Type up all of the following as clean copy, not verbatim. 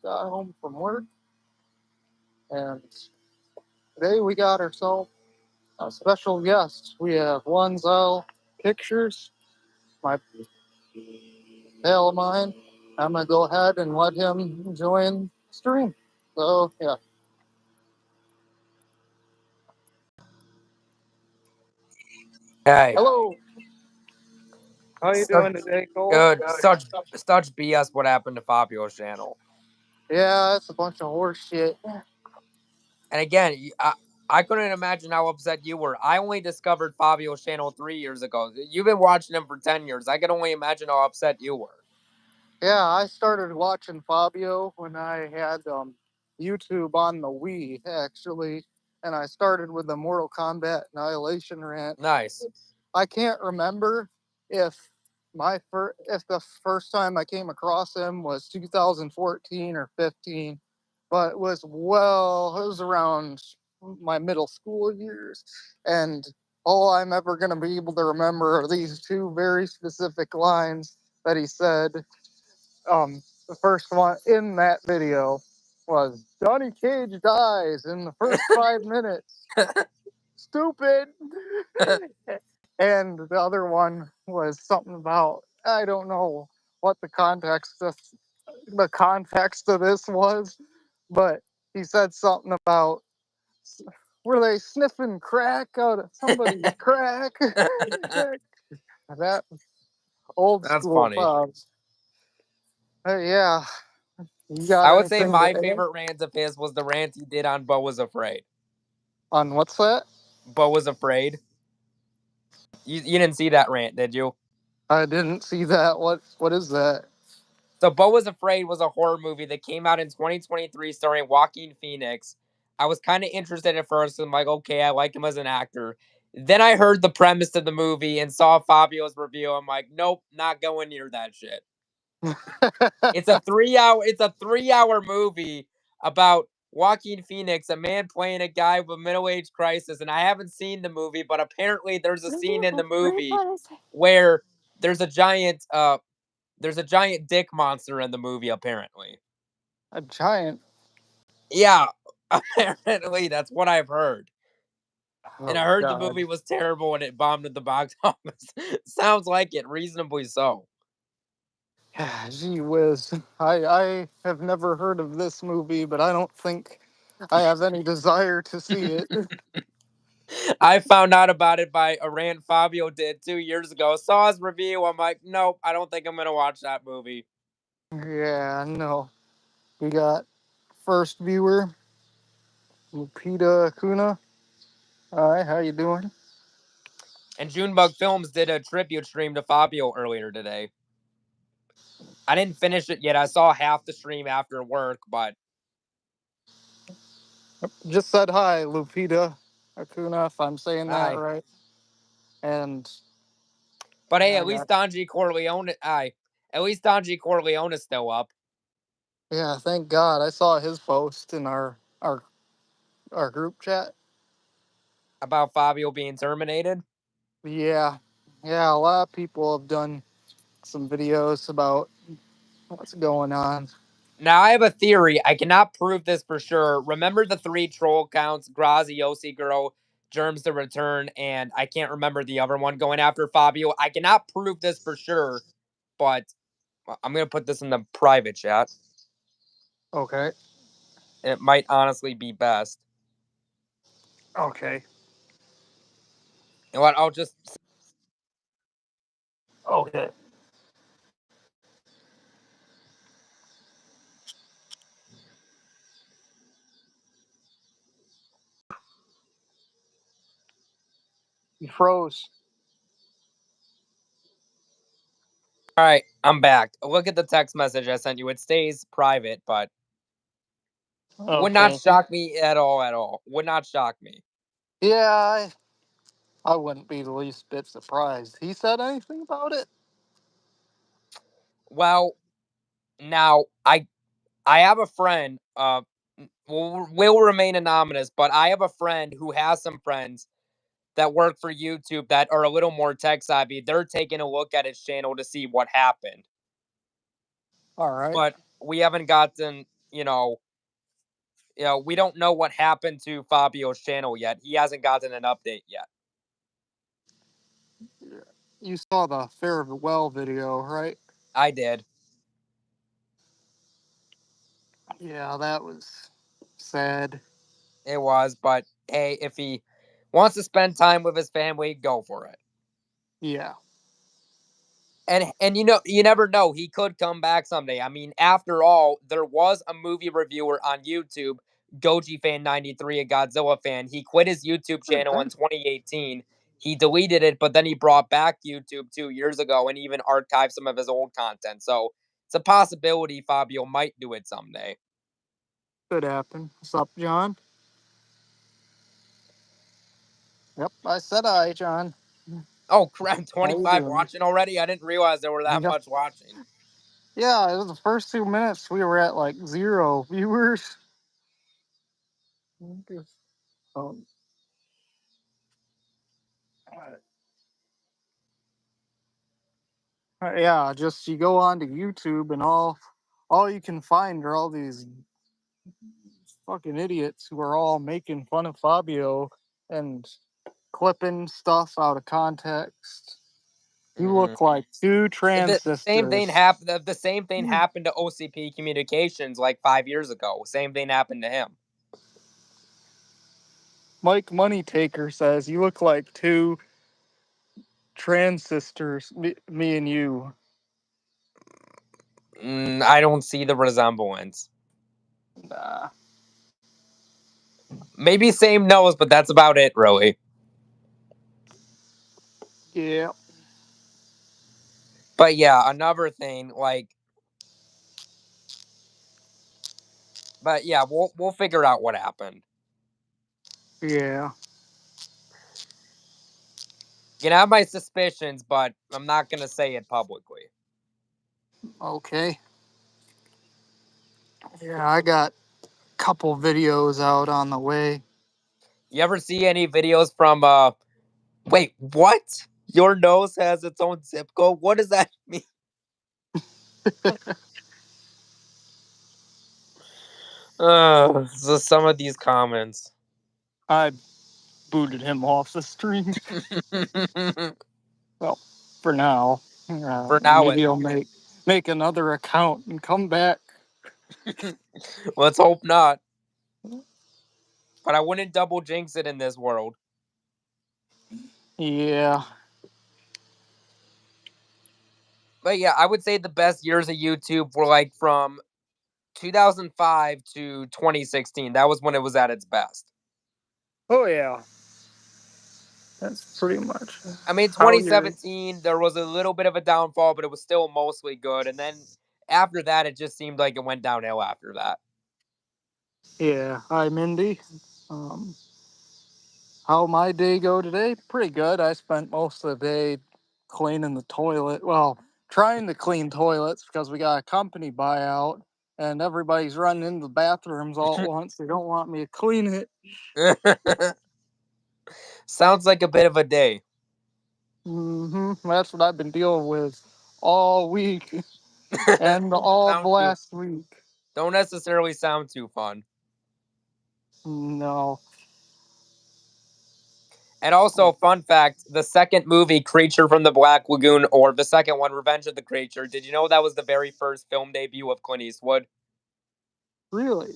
got home from work, and today we got ourselves a special guest. We have Wanzel Pictures, my pal of mine. I'm gonna go ahead and let him join the stream. So yeah, Hey, hello. How you such doing today, Cole? good, such BS. What happened to Fabio's channel? Yeah, it's a bunch of horse shit. And again, I couldn't imagine how upset you were. I only discovered Fabio's channel 3 years ago. You've been watching him for 10 years. I can only imagine how upset you were. Yeah, I started watching Fabio when I had YouTube on the Wii, actually, and I started with the Mortal Kombat Annihilation rant. Nice. I can't remember if if the first time I came across him was 2014 or 15, but it was around my middle school years, and all I'm ever gonna be able to remember are these two very specific lines that he said. The first one in that video was Johnny Cage dies in the first 5 minutes. Stupid. And the other one was something about I don't know what the context of this was, but he said something about were they sniffing crack out of somebody's crack? That old That's school funny. pubs. Yeah, you got I would say anything to my add favorite rant of his was the rant he did on Bo Was Afraid. on what's that? Bo Was Afraid. You didn't see that rant, did you? I didn't see that. What is that? So Bo Was Afraid was a horror movie that came out in 2023 starring Joaquin Phoenix. I was kind of interested at first. I'm like, okay, I like him as an actor. Then I heard the premise of the movie and saw Fabio's review. I'm like, nope, not going near that shit. It's a 3 hour movie about Joaquin Phoenix, a man playing a guy with a middle-age crisis. And I haven't seen the movie, but apparently there's a scene in the movie where there's a giant there's a giant dick monster in the movie, apparently. A giant. Yeah, apparently that's what I've heard. And I Oh heard the God. movie was terrible and it bombed at the box office. Sounds like it, reasonably so. Gee whiz. I have never heard of this movie, but I don't think I have any desire to see it. I found out about it by a rant Fabio did 2 years ago. Saw his review. I'm like, nope, I don't think I'm gonna watch that movie. Yeah, no. We got first viewer, Lupita Kuna. Hi, how you doing? And Junebug Films did a tribute stream to Fabio earlier today. I didn't finish it yet. I saw half the stream after work, but Just said hi, Lupita Acuna, if I'm saying that I. right. And But hey, I at least got Donji Corleone is still up. yeah, thank God. I saw his post in our group chat. About Fabio being terminated. Yeah. Yeah, a lot of people have done some videos about what's going on. Now I have a theory. I cannot prove this for sure. Remember the three troll accounts: Graziosi Girl, Germs the Return, and I can't remember the other one going after Fabio. I cannot prove this for sure, but I'm gonna put this in the private chat. Okay. It might honestly be best. Okay. You know what? I'll just Okay. You froze. all right. I'm back. Look at the text message I sent you. It stays private, but would not Okay. shock me at all. At all. Would not shock me. Yeah, I wouldn't be the least bit surprised. He said anything about it? Well, now I have a friend. Will remain anonymous, but I have a friend who has some friends that work for YouTube that are a little more tech savvy. They're taking a look at his channel to see what happened, All right. but we haven't gotten you know, we don't know what happened to Fabio's channel yet. He hasn't gotten an update yet. You saw the farewell video, right? I did. Yeah, that was sad. It was, but hey, if he wants to spend time with his family, go for it. Yeah. And you never know, he could come back someday. I mean, after all, there was a movie reviewer on YouTube, Goji Fan 93, a Godzilla fan. He quit his YouTube channel in 2018. He deleted it, but then he brought back YouTube 2 years ago and even archived some of his old content. So it's a possibility Fabio might do it someday. Could happen. What's up, John? Yep, I said hi, John. Oh crap, How you 25 doing? watching already? I didn't realize there were that Yep. much watching. Yeah, it was the first 2 minutes we were at like 0 viewers. Um, yeah, just you go on to YouTube and all you can find are all these fucking idiots who are all making fun of Fabio and clipping stuff out of context. You Mhm. look like two The same thing transistors. happened. The same thing happened to OCP Communications like 5 years ago. Same thing happened to him. Mike Moneytaker says you look like two transistors, me and you. I don't see the resemblance. Nah. Maybe same nose, but that's about it, really. Yeah. But yeah, another thing, like, but yeah, we'll figure out what happened. Yeah. You know, I have my suspicions, but I'm not gonna say it publicly. Okay. Yeah, I got a couple videos out on the way. You ever see any videos from? Wait, what? Your nose has its own zip code. What does that mean? So some of these comments. I booted him off the stream. Well, for now. For now, Maybe at he'll least. make another account and come back. Let's hope not. But I wouldn't double jinx it in this world. Yeah. But yeah, I would say the best years of YouTube were like from 2005 to 2016. That was when it was at its best. Oh yeah. That's pretty much I mean, how you're. 2017, there was a little bit of a downfall, but it was still mostly good. And then after that, it just seemed like it went downhill after that. Yeah. Hi, Mindy. Um, how my day go today? Pretty good. I spent most of the day cleaning the toilet. Well, trying to clean toilets because we got a company buyout and everybody's running into the bathrooms all at once. They don't want me to clean it. Sounds like a bit of a day. That's what I've been dealing with all week and Doesn't all of sound too, last week. don't necessarily sound too fun. No. And also, fun fact, the second movie, Creature from the Black Lagoon, or the second one, Revenge of the Creature, did you know that was the very first film debut of Clint Eastwood? Really?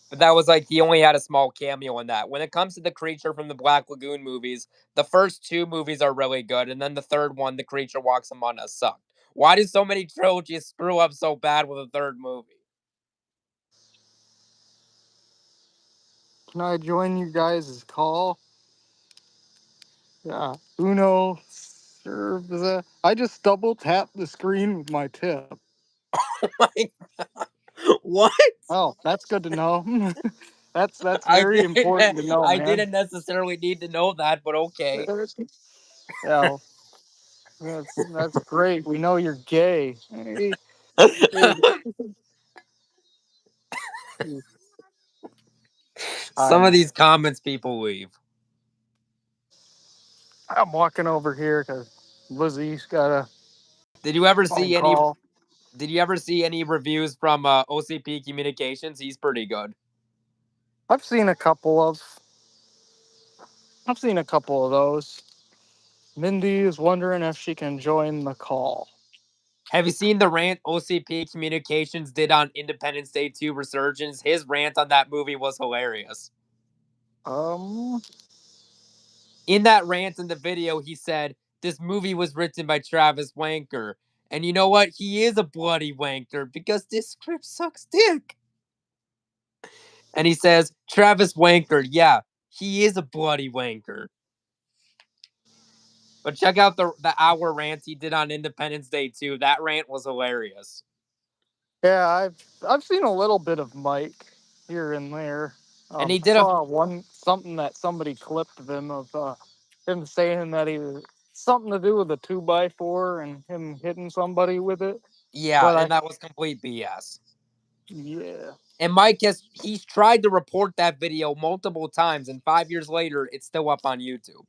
But that was like, he only had a small cameo in that. When it comes to the Creature from the Black Lagoon movies, the first two movies are really good, and then the third one, The Creature Walks Among Us, sucked. Why do so many trilogies screw up so bad with a third movie? Can I join you guys' call? Yeah. Uno serves. I just double tapped the screen with my tip. Like, what? Oh, that's good to know. That's I very didn't. important to know, I man. didn't necessarily need to know that, but okay. Yeah, that's great. We know you're gay. Hey, hey, Some I'm of these comments people leave. I'm walking over here because Lizzie's got a Did you ever phone see any? call. Did you ever see any reviews from OCP Communications? He's pretty good. I've seen a couple of. I've seen a couple of those. Mindy is wondering if she can join the call. Have you seen the rant OCP Communications did on Independence Day 2 Resurgence? His rant on that movie was hilarious. Um, In that rant in the video, he said, this movie was written by Travis Wanker. And you know what? He is a bloody wanker because this script sucks dick. And he says, Travis Wanker, yeah, he is a bloody wanker. But check out the hour rant he did on Independence Day 2. That rant was hilarious. yeah, I've seen a little bit of Mike here and there. And he I did a saw something that somebody clipped of him saying that he was something to do with a 2x4 and him hitting somebody with it. yeah, But and that was complete BS. yeah, And he's tried to report that video multiple times, and 5 years later, it's still up on YouTube.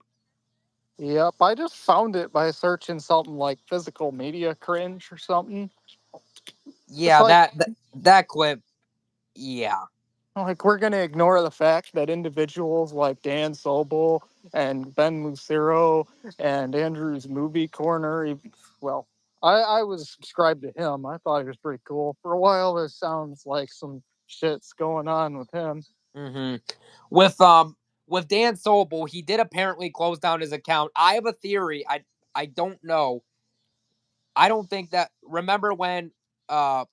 yep. I just found it by searching something like physical media cringe or something. It's Yeah, that clip. Yeah. like we're gonna ignore the fact that individuals like Dan Sobel and Ben Lucero and Andrew's Movie Corner, well, I was subscribed to him. I thought he was pretty cool. For a while, this sounds like some shit's going on with him. hmm With Dan Sobel, he did apparently close down his account. I have a theory. I don't know. I don't think that. Remember when Alex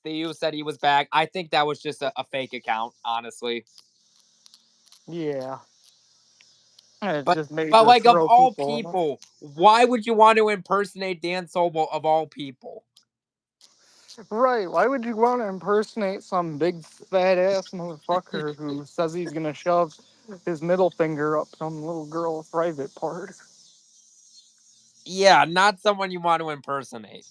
Theo said he was back? I think that was just a fake account, honestly. Yeah, and it's But just made but to like of throw all people in. people, why would you want to impersonate Dan Sobel of all people? Right? Why would you want to impersonate some big fat ass motherfucker who says he's gonna shove his middle finger up some little girl's private part? Yeah, not someone you want to impersonate.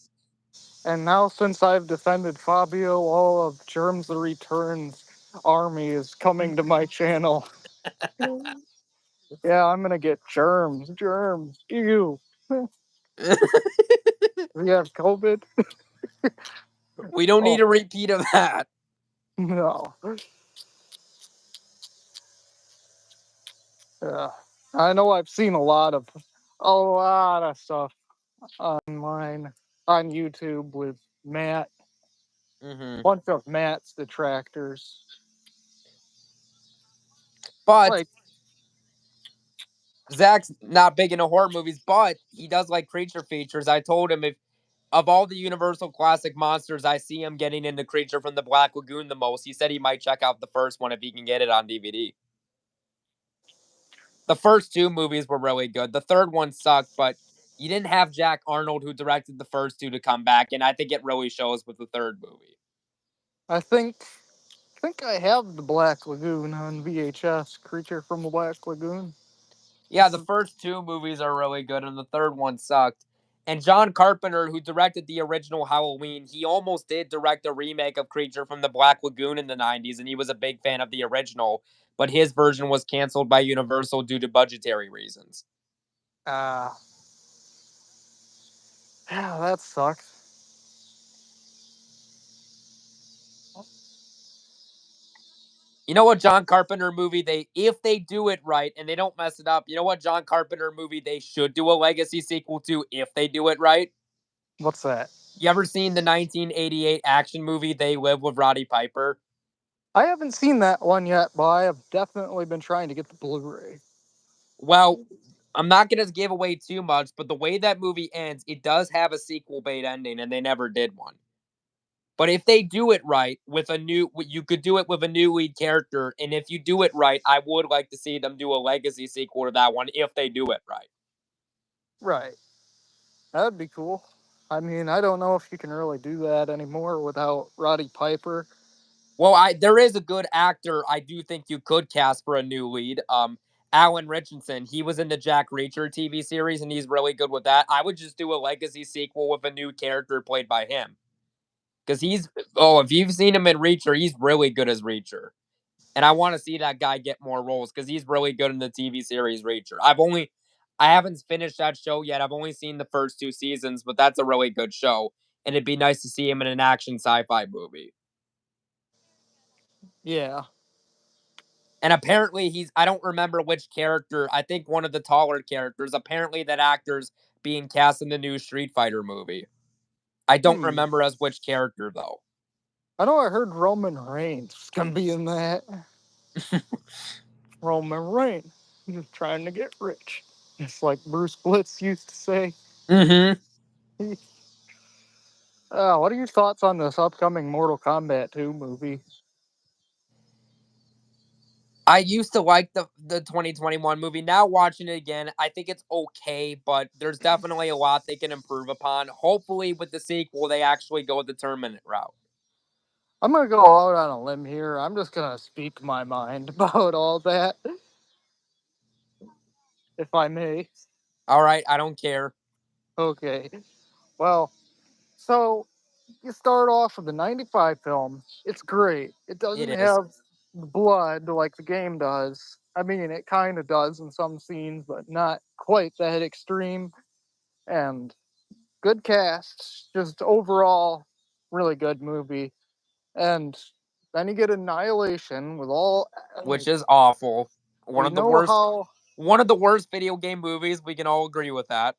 And now, since I've defended Fabio, all of Germs the Return's army is coming to my channel. Yeah, I'm gonna get germs. Germs. Ew. We have COVID? We don't Oh, need a repeat of that. no. Yeah. I know I've seen a lot of stuff online on YouTube with Matt, hmm bunch of Matt's detractors. But Like, Zach's not big into horror movies, but he does like creature features. I told him if of all the Universal classic monsters, I see him getting into Creature from the Black Lagoon the most. He said he might check out the first one if he can get it on DVD. The first two movies were really good. The third one sucked, but you didn't have Jack Arnold, who directed the first two, to come back, and I think it really shows with the third movie. I think I have the Black Lagoon on VHS. Creature from the Black Lagoon. Yeah, the first two movies are really good, and the third one sucked. And John Carpenter, who directed the original Halloween, he almost did direct a remake of Creature from the Black Lagoon in the 90s, and he was a big fan of the original, but his version was canceled by Universal due to budgetary reasons. Ah, yeah, that sucks. You know what John Carpenter movie if they do it right and they don't mess it up, you know what John Carpenter movie they should do a legacy sequel to if they do it right? What's that? You ever seen the 1988 action movie They Live with Roddy Piper? I haven't seen that one yet, but I have definitely been trying to get the Blu-ray. Well, I'm not going to give away too much, but the way that movie ends, it does have a sequel bait ending, and they never did one. But if they do it right you could do it with a new lead character, and if you do it right, I would like to see them do a legacy sequel to that one if they do it right. Right. That'd be cool. I mean, I don't know if you can really do that anymore without Roddy Piper. Well, there is a good actor I do think you could cast for a new lead. Alan Richardson. He was in the Jack Reacher TV series, and he's really good with that. I would just do a legacy sequel with a new character played by him. Because if you've seen him in Reacher, he's really good as Reacher. And I want to see that guy get more roles because he's really good in the TV series Reacher. I haven't finished that show yet. I've only seen the first two seasons, but that's a really good show. and it'd be nice to see him in an action sci-fi movie. Yeah. And apparently I don't remember which character, I think one of the taller characters, apparently that actor's being cast in the new Street Fighter movie. I don't Hmm. remember as which character though. I know I heard Roman Reigns is gonna be in that. Roman Reigns. Just trying to get rich. Just like Bruce Blitz used to say. Mm-hmm. What are your thoughts on this upcoming Mortal Kombat 2 movie? I used to like the 2021 movie. Now watching it again, I think it's okay, but there's definitely a lot they can improve upon. Hopefully, with the sequel, they actually go the tournament route. I'm gonna go out on a limb here. I'm just gonna speak my mind about all that, if I may. All right, I don't care. Okay. Well, so you start off with the 95 film. It's great. It It doesn't is. have blood like the game does. I mean, it kind of does in some scenes, but not quite that extreme. And good cast, just overall, really good movie. And then you get Annihilation with all. Which is awful. One We of the know worst. how One of the worst video game movies. We can all agree with that.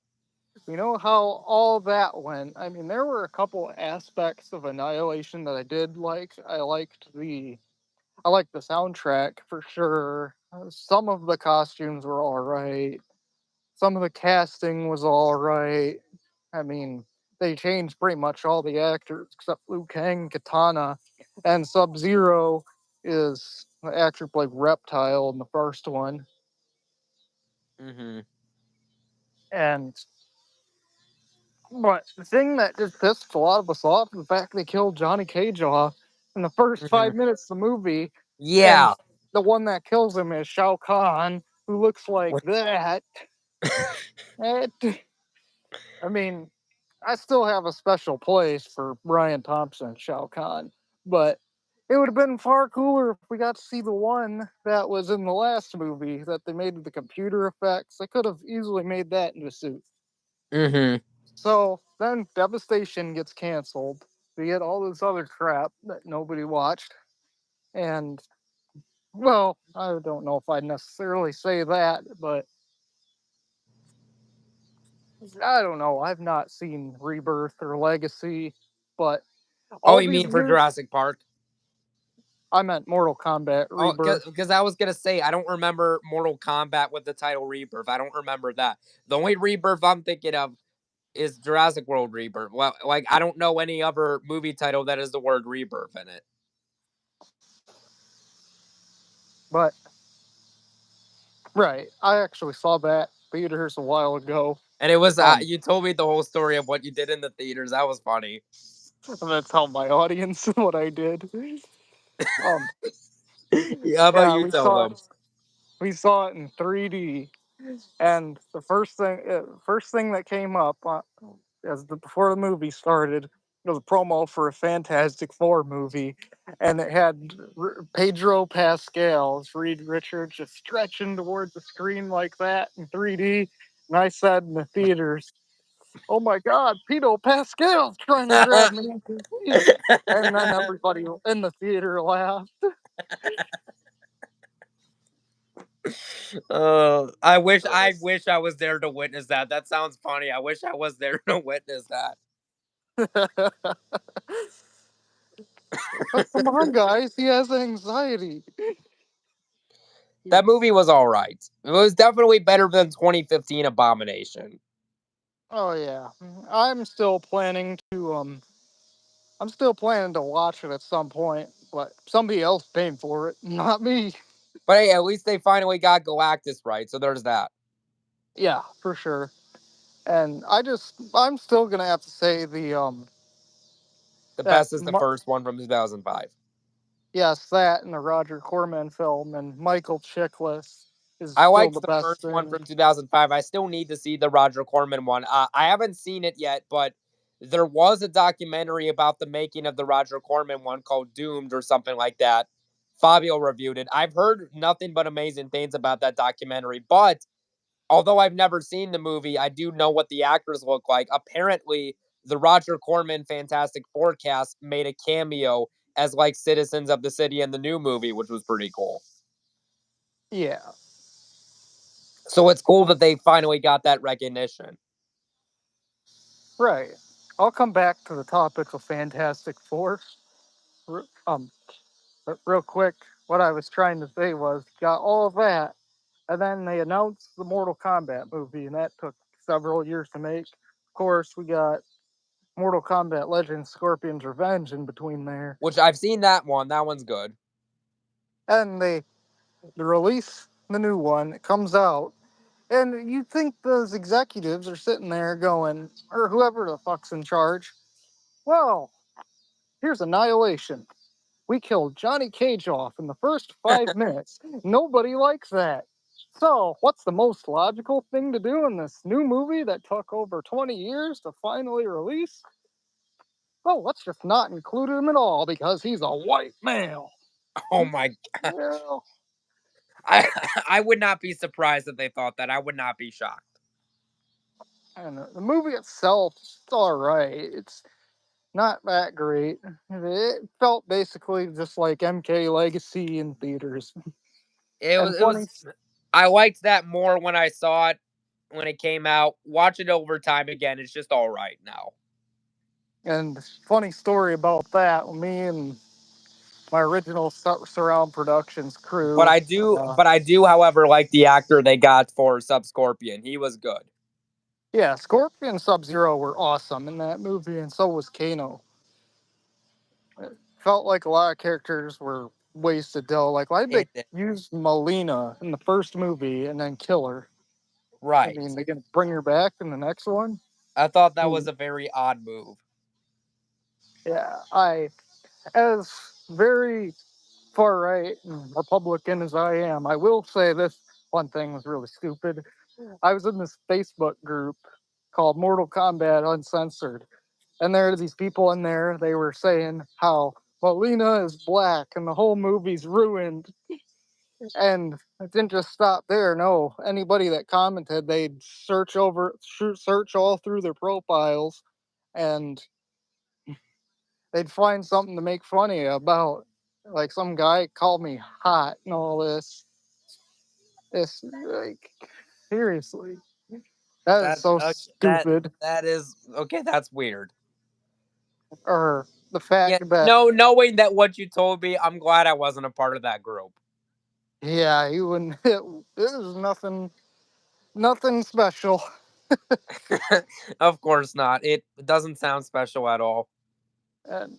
we know how all that went. I mean, there were a couple aspects of Annihilation that I did like. I liked the soundtrack for sure. Some of the costumes were all right. Some of the casting was all right. I mean, they changed pretty much all the actors except Liu Kang, Katana, and Sub Zero is the actor who played Reptile in the first one. Mm-hmm. And but the thing that just pissed a lot of us off is the fact they killed Johnny Cage off in the first Mm-hmm. 5 minutes of the movie, and Yeah. the one that kills him is Shao Kahn, who looks like What? that. It, I mean, I still have a special place for Brian Thompson and Shao Kahn, but it would have been far cooler if we got to see the one that was in the last movie that they made with the computer effects. They could have easily made that into a suit. Mm-hmm. So then Devastation gets canceled. We get all this other crap that nobody watched. And, well, I don't know if I'd necessarily say that, but I don't know. I've not seen Rebirth or Legacy, but Oh, all you these mean for years, Jurassic Park? I meant Mortal Kombat Oh, Rebirth. because I was gonna say I don't remember Mortal Kombat with the title Rebirth. I don't remember that. The only Rebirth I'm thinking of is Jurassic World Rebirth. Well, like I don't know any other movie title that has the word Rebirth in it. But, right, I actually saw that theaters a while ago. And it was Um, you told me the whole story of what you did in the theaters. That was funny. I'm gonna tell my audience what I did. Um, Yeah, how about yeah, you tell them? we saw it in 3D. And the first thing that came up before the movie started was a promo for a Fantastic Four movie, and it had Pedro Pascal as Reed Richards just stretching towards the screen like that in 3D. And I said in the theaters, "Oh my God, Pedro Pascal's trying to grab me!" And then everybody in the theater laughed. I wish I was there to witness that. That sounds funny. I wish I was there to witness that. But come on, guys, he has anxiety. That movie was all right. It was definitely better than 2015 Abomination. Oh yeah, I'm still planning to I'm still planning to watch it at some point, but somebody else paying for it, not me. But hey, at least they finally got Galactus right, so there's that. Yeah, for sure. And I'm still gonna have to say The that best is the first one from 2005. yes, that and the Roger Corman film and Michael Chiklis is I still liked the the best first one thing. from 2005. I still need to see the Roger Corman one. I haven't seen it yet, but there was a documentary about the making of the Roger Corman one called Doomed or something like that. Fabio reviewed it. I've heard nothing but amazing things about that documentary, but although I've never seen the movie, I do know what the actors look like. Apparently, the Roger Corman Fantastic Four cast made a cameo as like citizens of the city in the new movie, which was pretty cool. Yeah, So it's cool that they finally got that recognition. right. I'll come back to the topic of Fantastic Four. But real quick, what I was trying to say was got all of that, and then they announced the Mortal Kombat movie, and that took several years to make. Of course, we got Mortal Kombat Legends Scorpion's Revenge in between there. Which I've seen that one. That one's good. And they release the new one, it comes out, and you think those executives are sitting there going, or whoever the fuck's in charge, well, here's Annihilation. We killed Johnny Cage off in the first 5 minutes. Nobody likes that. So, what's the most logical thing to do in this new movie that took over 20 years to finally release? Oh, let's just not include him at all because he's a white male. Oh my! Well, I I would not be surprised if they thought that. I would not be shocked. and the movie itself, it's all right. It's not that great. It felt basically just like MK Legacy in theaters. It was And it funny, was. I liked that more when I saw it when it came out. Watch it over time again. It's just all right now. and funny story about that. Me and my original Surround Productions But crew. I do, Uh, but I do, however, like the actor they got for Sub Scorpion. He was good. yeah, Scorpion and Sub Zero were awesome in that movie, and so was Kano. It felt like a lot of characters were wasted though. Like, why'd they It did. use Melina in the first movie and then kill her? I Right. mean, they gonna bring her back in the next one? I thought that was Mm, a very odd move. yeah, as very far right and Republican as I am, I will say this one thing was really stupid. I was in this Facebook group called Mortal Kombat Uncensored, and there are these people in there. They were saying how Molina is black and the whole movie's ruined. And it didn't just stop there. No, anybody that commented, they'd search all through their profiles, and they'd find something to make funny about. Like some guy called me hot and all this. It's like seriously, that is That so that stupid. that is okay. That's weird. Or the Yeah. fact that No, knowing that what you told me, I'm glad I wasn't a part of that group. yeah, he wouldn't. It was nothing special. Of course not. It doesn't sound special at all. And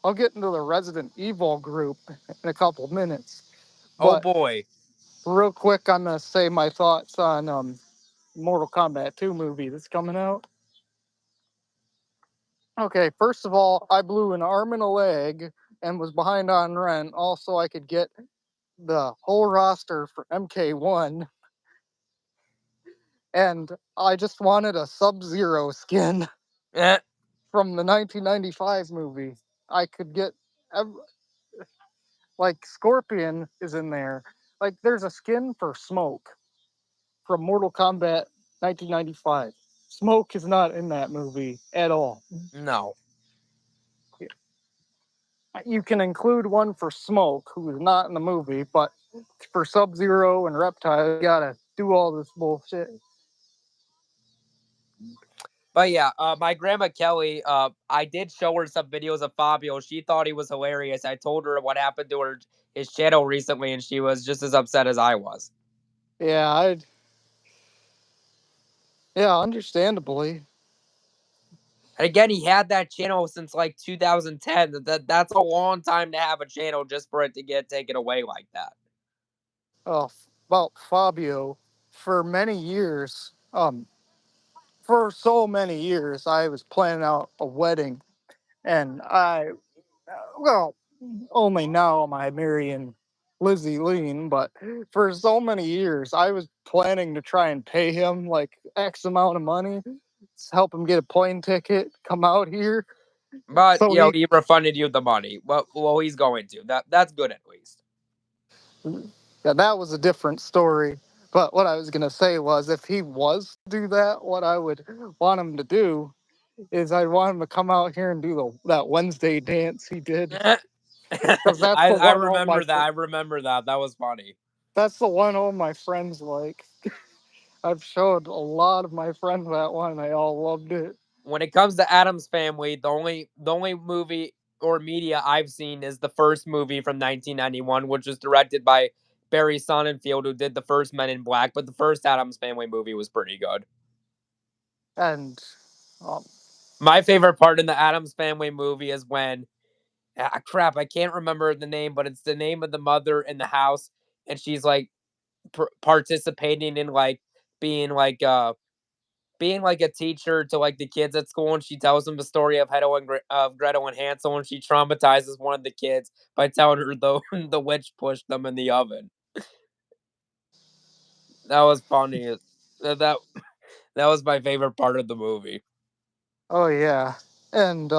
I'll get into the Resident Evil group in a couple minutes. Oh But boy. real quick, I'm gonna say my thoughts on Mortal Kombat 2 movie that's coming out. Okay, first of all, I blew an arm and a leg and was behind on rent. Also, I could get the whole roster for MK1, and I just wanted a Sub Zero skin Eh, from the 1995 movie. I could get like Scorpion is in there. Like there's a skin for Smoke from Mortal Kombat 1995. Smoke is not in that movie at all. no. You can include one for Smoke, who is not in the movie, but for Sub Zero and Reptile, you gotta do all this bullshit. But yeah, my grandma Kelly, I did show her some videos of Fabio. She thought he was hilarious. I told her what happened to her his channel recently, and she was just as upset as I was. Yeah, yeah, understandably. And again, he had that channel since like 2010. That's a long time to have a channel just for it to get taken away like that. About Fabio, for many years, for so many years, I was planning out a wedding, and well, only now am I marrying Lizzie Lean, but for so many years, I was planning to try and pay him like X amount of money to help him get a plane ticket, come out here. But So he, he refunded you the money. Well, he's going to. That's good at least. yeah, that was a different story. But what I was gonna say was, if he was to do that, what I would want him to do is I want him to come out here and do that Wednesday dance he did, I because I remember that. I remember that. That was funny. that's the one all my friends like. I've showed a lot of my friends that one. They all loved it. When it comes to Adam's Family, the only movie or media I've seen is the first movie from 1991, which was directed by Barry Sonnenfeld, who did the first Men in Black. But the first Adam's Family movie was pretty good. And um, My favorite part in the Adams Family movie is when crap, I can't remember the name, but it's the name of the mother in the house, and she's like participating in like being like uh being like a teacher to like the kids at school, and she tells them the story of Gretel and Hansel, and she traumatizes one of the kids by telling her the witch pushed them in the oven. That was funny. That that was my favorite part of the movie. oh yeah, and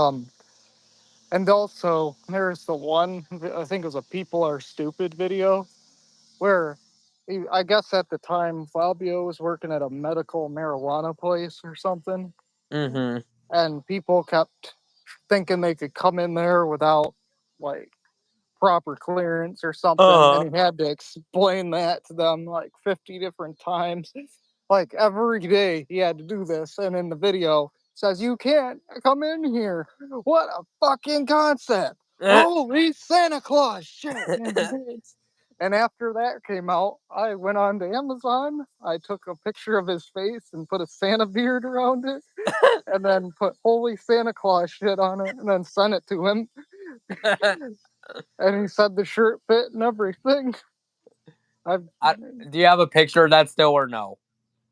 and also there's the one I think it was a "People Are Stupid" video where I guess at the time Fabio was working at a medical marijuana place or something, Mm-hmm. and people kept thinking they could come in there without like proper clearance or something, and Uh he had to explain that to them like 50 different times. Like every day he had to do this, and in the video says you can't come in here. What a fucking concept! huh. Holy Santa Claus shit! And after that came out, I went on to Amazon. I took a picture of his face and put a Santa beard around it, and then put "Holy Santa Claus" shit on it, and then sent it to him. And he said the shirt fit and everything. I've Do you have a picture of that still or no?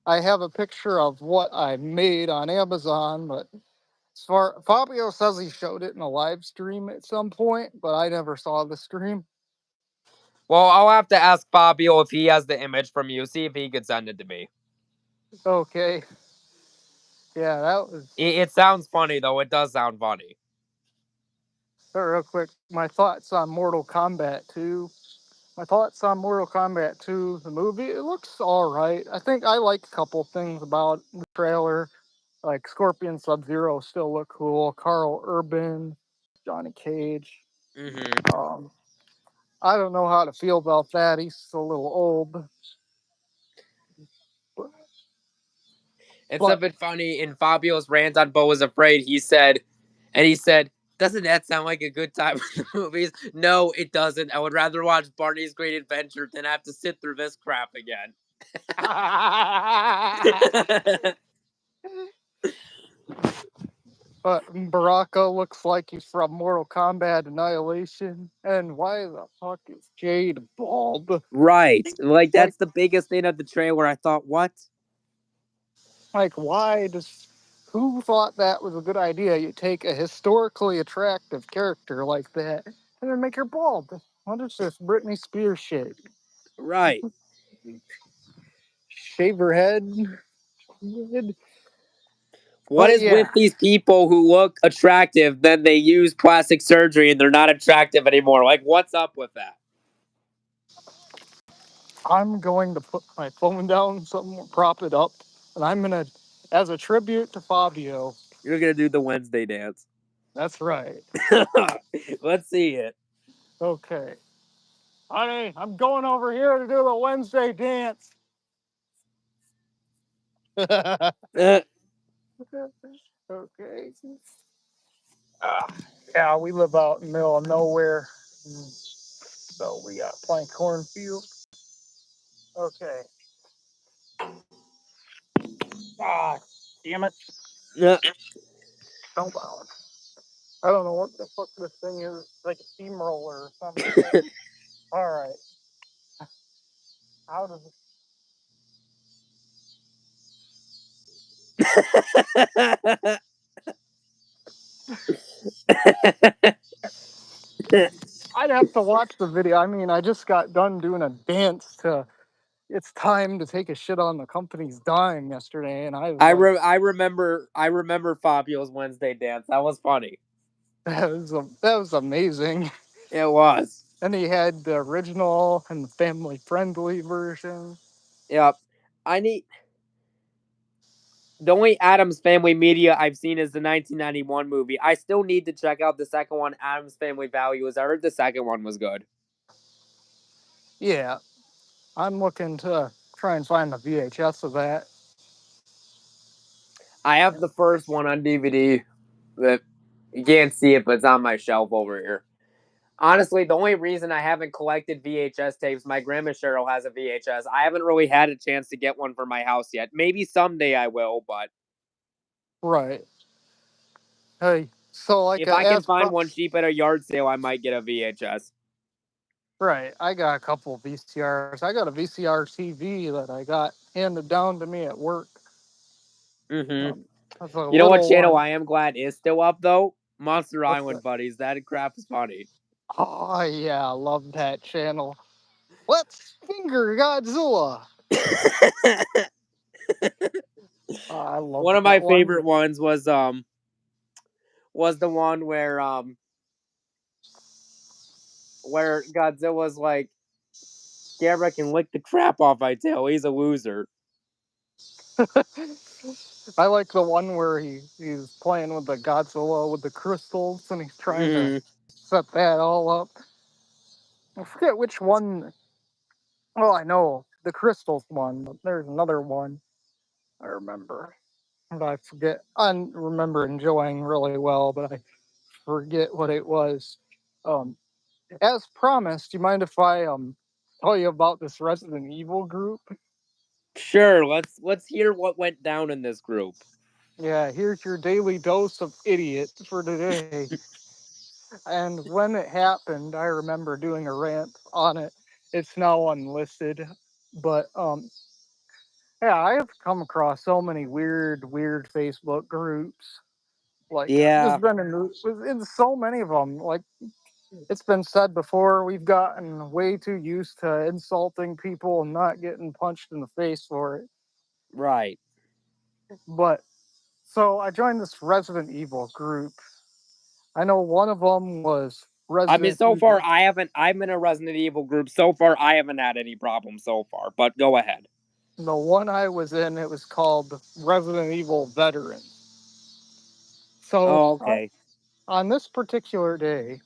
I have a picture of what I made on Amazon, but as far Fabio says he showed it in a live stream at some point, but I never saw the stream. Well, I'll have to ask Fabio if he has the image from you. See if he could send it to me. Okay, yeah, that was It sounds funny though. It does sound funny. real quick. My thoughts on Mortal Kombat 2. My thoughts on Mortal Kombat 2, the movie. It looks all right. I think I like a couple things about the trailer. Like Scorpion Sub Zero still look cool. Carl Urban, Johnny Cage. Hmm. Um, I don't know how to feel about that. He's a little old, It's a but bit funny. In Fabio's rant on Bo is Afraid, he said, "Doesn't that sound like a good time with the movies?" No, it doesn't. I would rather watch Barney's Great Adventure than have to sit through this crap again. Baraka looks like he's from Mortal Kombat Annihilation. And why the fuck is Jade bald? Right. Like Like, that's the biggest thing of the trailer. I thought, what? why does? Who thought that was a good idea? You take a historically attractive character like that and then make her bald. What is this Britney Spears shit? Right. Shave her head. What But is with yeah, these people who look attractive, then they use plastic surgery and they're not attractive anymore? Like, what's up with that? I'm going to put my phone down, somewhere, prop it up, and I'm gonna, as a tribute to Fabio. You're gonna do the Wednesday dance. That's right. Let's see it. Okay, honey, I'm going over here to do the Wednesday dance. Uh, Okay. Ah, yeah, we live out in the middle of nowhere, so we got plenty of cornfield. Okay. Ah, damn it. uh, Snowbound. I don't know what the fuck this thing is. It's like a steamroller or some shit. All right. How does it? I'd have to watch the video. I mean, I just got done doing a dance to "It's Time to Take a Shit on the Company's Dime" yesterday, and I was like, I remember Fabio's Wednesday dance. That was funny. that was amazing. It was. And he had the original and the family friendly version. Yep. I need The only Adams Family media I've seen is the 1991 movie. I still need to check out the second one, Adams Family Values. I heard the second one was good. Yeah, I'm looking to try and find the VHS of that. I have the first one on DVD. But you can't see it, but it's on my shelf over here. Honestly, the only reason I haven't collected VHS tapes, my grandma Cheryl has a VHS. I haven't really had a chance to get one for my house yet. Maybe someday I will, but Right. Hey, so like if I can as find pro- one cheap at a yard sale, I might get a VHS. right, I got a couple VCRs. I got a VCR TV that I got handed down to me at work. Mm-hmm. That's a You know what little channel one. I am glad is still up though? Monster What's that? Island Buddies. That crap is funny. Oh yeah, I love that channel. Let's finger Godzilla. I love One of that my one. favorite ones was the one where Godzilla's like, Gamera can lick the crap off my tail. He's a loser. I like the one where he's playing with the Godzilla with the crystals and he's trying to Mm-hmm. set that all up. I forget which one. Well, I know the crystals one, but there's another one I remember. And I forget. I remember enjoying really well, but I forget what it was. Um, as promised, you mind if I tell you about this Resident Evil group? Sure, let's hear what went down in this group. Yeah, here's your daily dose of idiot for today. And when it happened, I remember doing a rant on it. It's now unlisted, but yeah, I have come across so many weird Facebook groups. Like I've Yeah, just been in so many of them. Like it's been said before, we've gotten way too used to insulting people and not getting punched in the face for it. right. But so I joined this Resident Evil group. I know one of them was I mean, Resident so far Evil. I haven't. I'm in a Resident Evil group. So far, I haven't had any problems so far. But go ahead. The one I was in, it was called Resident Evil Veteran. So Oh, okay. on this particular day,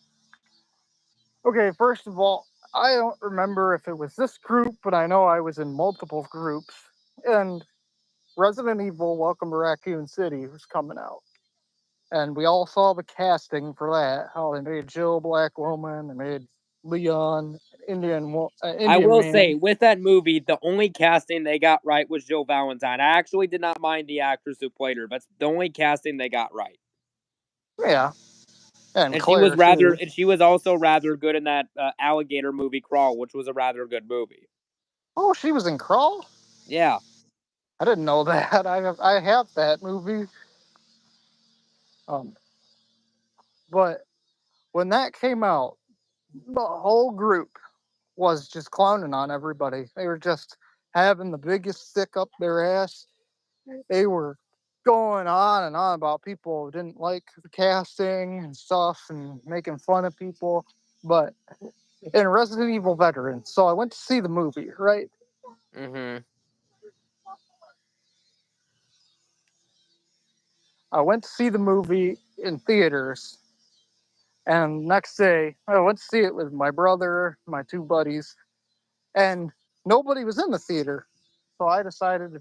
okay, first of all, I don't remember if it was this group, but I know I was in multiple groups. And Resident Evil Welcome to Raccoon City was coming out. And we all saw the casting for that. How they made Jill Black Woman, they made Leon I Indian will say, man. with that movie, the only casting they got right was Jill Valentine. I actually did not mind the actress who played her. That's the only casting they got right. Yeah, and And she was Claire too. also rather good in that alligator movie Crawl, which was a rather good movie. Oh, she was in Crawl. Yeah, I didn't know that. I have that movie. Um, but when that came out, the whole group was just clowning on everybody. They were just having the biggest stick up their ass. They were going on and on about people who didn't like the casting and stuff and making fun of people. But in Resident Evil Veteran, so I went to see the movie, right? mm-hmm. I went to see the movie in theaters. And next day, I went to see it with my brother, my two buddies, and nobody was in the theater. So I decided to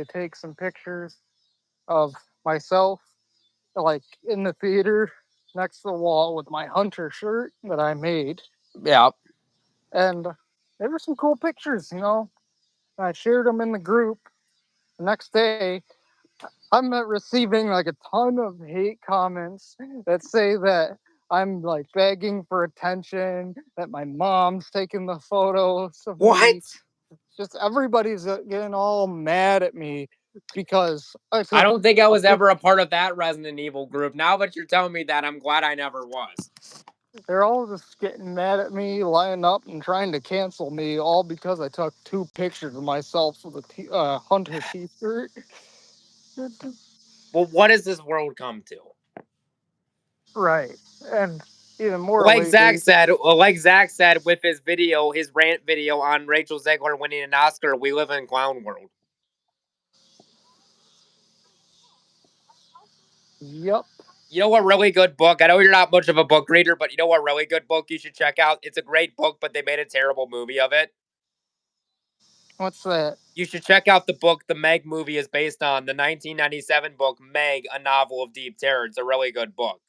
take some pictures of myself like in the theater next to the wall with my hunter shirt that I made. Yeah. And there were some cool pictures. I shared them in the group. The next day, I'm receiving like a ton of hate comments that say that I'm like begging for attention, that my mom's taking the photos of me. What? Just everybody's getting all mad at me because I I took don't think I a was pic. ever a part of that Resident Evil group. Now that you're telling me that, I'm glad I never was. They're all just getting mad at me, lining up and trying to cancel me, all because I took two pictures of myself with a hunter t-shirt. Well, what does this world come to? Right. And even more lately. Like Zach said with his video, his rant video on Rachel Zegler winning an Oscar, we live in clown world. Yep. You know what really good book? I know you're not much of a book reader, but you know what really good book you should check out? It's a great book, but they made a terrible movie of it. What's that? You should check out the book the Meg movie is based on, the 1997 book Meg, a novel of deep terror. It's a really good book.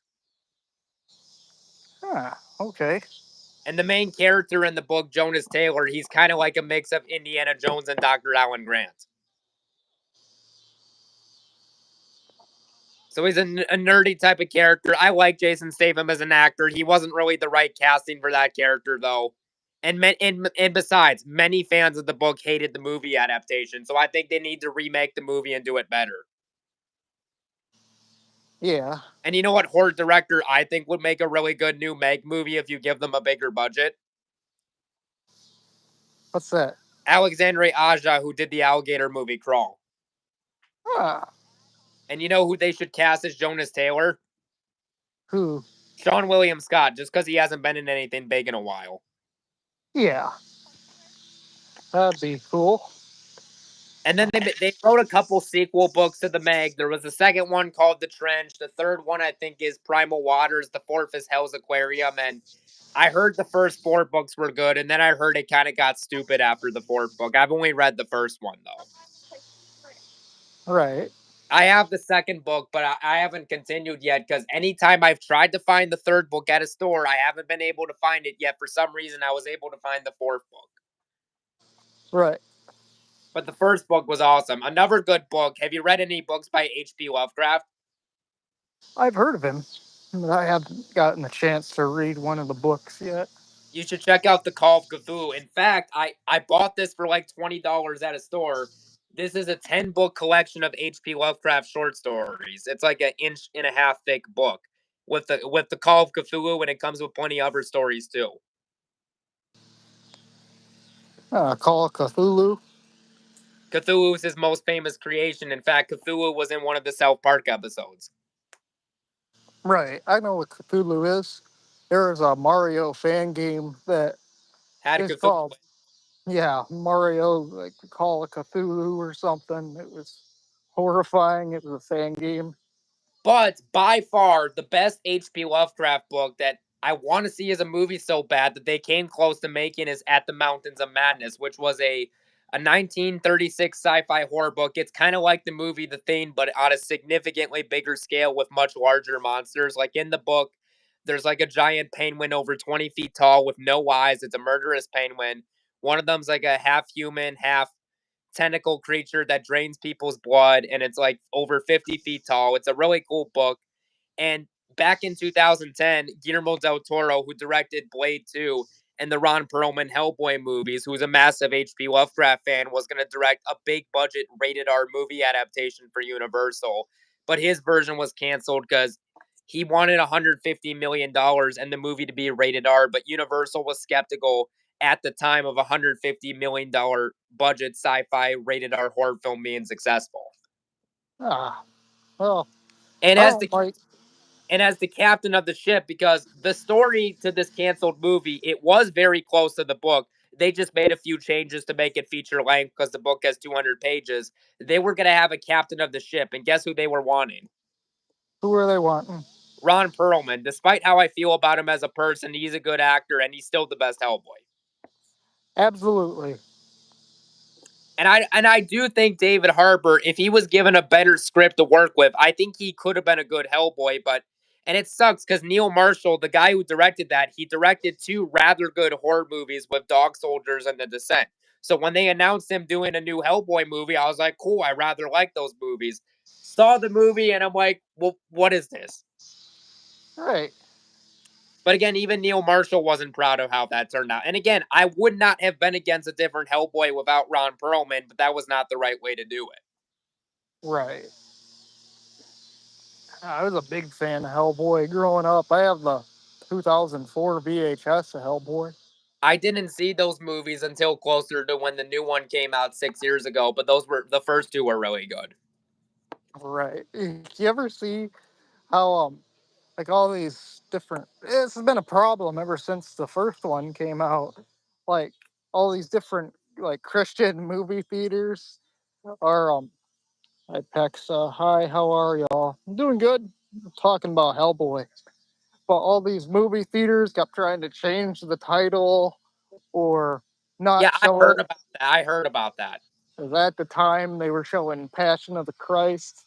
Huh. Okay. And the main character in the book, Jonas Taylor, he's kind of like a mix of Indiana Jones and Dr. Alan Grant. So he's a nerdy type of character. I like Jason Statham as an actor. He wasn't really the right casting for that character, though. And besides, many fans of the book hated the movie adaptation. So I think they need to remake the movie and do it better. Yeah. And you know what horror director I think would make a really good new Meg movie if you give them a bigger budget? What's that? Alexandre Aja, who did the alligator movie Crawl. Huh. And you know who they should cast as Jonas Taylor? Who? Sean William Scott, just because he hasn't been in anything big in a while. Yeah. That'd be cool. And then they wrote a couple sequel books to the Meg. There was a second one called The Trench. The third one, I think, is Primal Waters. The fourth is Hell's Aquarium. And I heard the first four books were good, and then I heard it kind of got stupid after the fourth book. I've only read the first one, though. Right. I have the second book, but I haven't continued yet because anytime I've tried to find the third book at a store, I haven't been able to find it yet. For some reason, I was able to find the fourth book. Right. But the first book was awesome. Another good book. Have you read any books by H.P. Lovecraft? I've heard of him, but I haven't gotten a chance to read one of the books yet. You should check out the Call of Cthulhu. In fact, I bought this for like $20 at a store. This is a 10 book collection of H.P. Lovecraft short stories. It's like an inch and a half thick book with the Call of Cthulhu, and it comes with plenty of other stories too. Call of Cthulhu. Cthulhu is his most famous creation. In fact, Cthulhu was in one of the South Park episodes. Right. I know what Cthulhu is. There is a Mario fan game that Had is Cthulhu. called, yeah, Mario, like Call of Cthulhu or something. It was horrifying. It was a fan game. But by far, the best H.P. Lovecraft book that I want to see as a movie so bad that they came close to making is At the Mountains of Madness, which was a 1936 sci-fi horror book. It's kind of like the movie The Thing, but on a significantly bigger scale with much larger monsters. Like in the book, there's like a giant penguin over 20 feet tall with no eyes. It's a murderous penguin. One of them's like a half human, half tentacle creature that drains people's blood, and it's like over 50 feet tall. It's a really cool book. And back in 2010, Guillermo del Toro, who directed Blade 2 and the Ron Perlman Hellboy movies, who's a massive H.P. Lovecraft fan, was going to direct a big budget rated R movie adaptation for Universal. But his version was canceled because he wanted $150 million and the movie to be rated R, but Universal was skeptical at the time of $150 million budget sci fi rated R horror film being successful. Ah, well, And I as the don't like. and as the captain of the ship, because the story to this canceled movie, it was very close to the book. They just made a few changes to make it feature length because the book has 200 pages. They were going to have a captain of the ship, and guess who they were wanting? Who are they wanting? Ron Perlman. Despite how I feel about him as a person, he's a good actor, and he's still the best Hellboy. Absolutely. And I do think David Harbour, if he was given a better script to work with, I think he could have been a good Hellboy. But and it sucks because Neil Marshall, the guy who directed that, he directed two rather good horror movies with Dog Soldiers and The Descent. So when they announced him doing a new Hellboy movie, I was like, cool, I rather like those movies. Saw the movie and I'm like, well, what is this? Right. But again, even Neil Marshall wasn't proud of how that turned out. And again, I would not have been against a different Hellboy without Ron Perlman, but that was not the right way to do it. Right. I was a big fan of Hellboy growing up. I have the 2004 VHS of Hellboy. I didn't see those movies until closer to when the new one came out 6 years ago, but those were the first two were really good. Right. You ever see how like all these different. It's been a problem ever since the first one came out. Like all these different like Christian movie theaters are Hi Pexa. Hi, how are y'all? I'm doing good. I'm talking about Hellboy. But all these movie theaters kept trying to change the title or Yeah, not I show it. heard about that. I heard about that. 'Cause at the time they were showing Passion of the Christ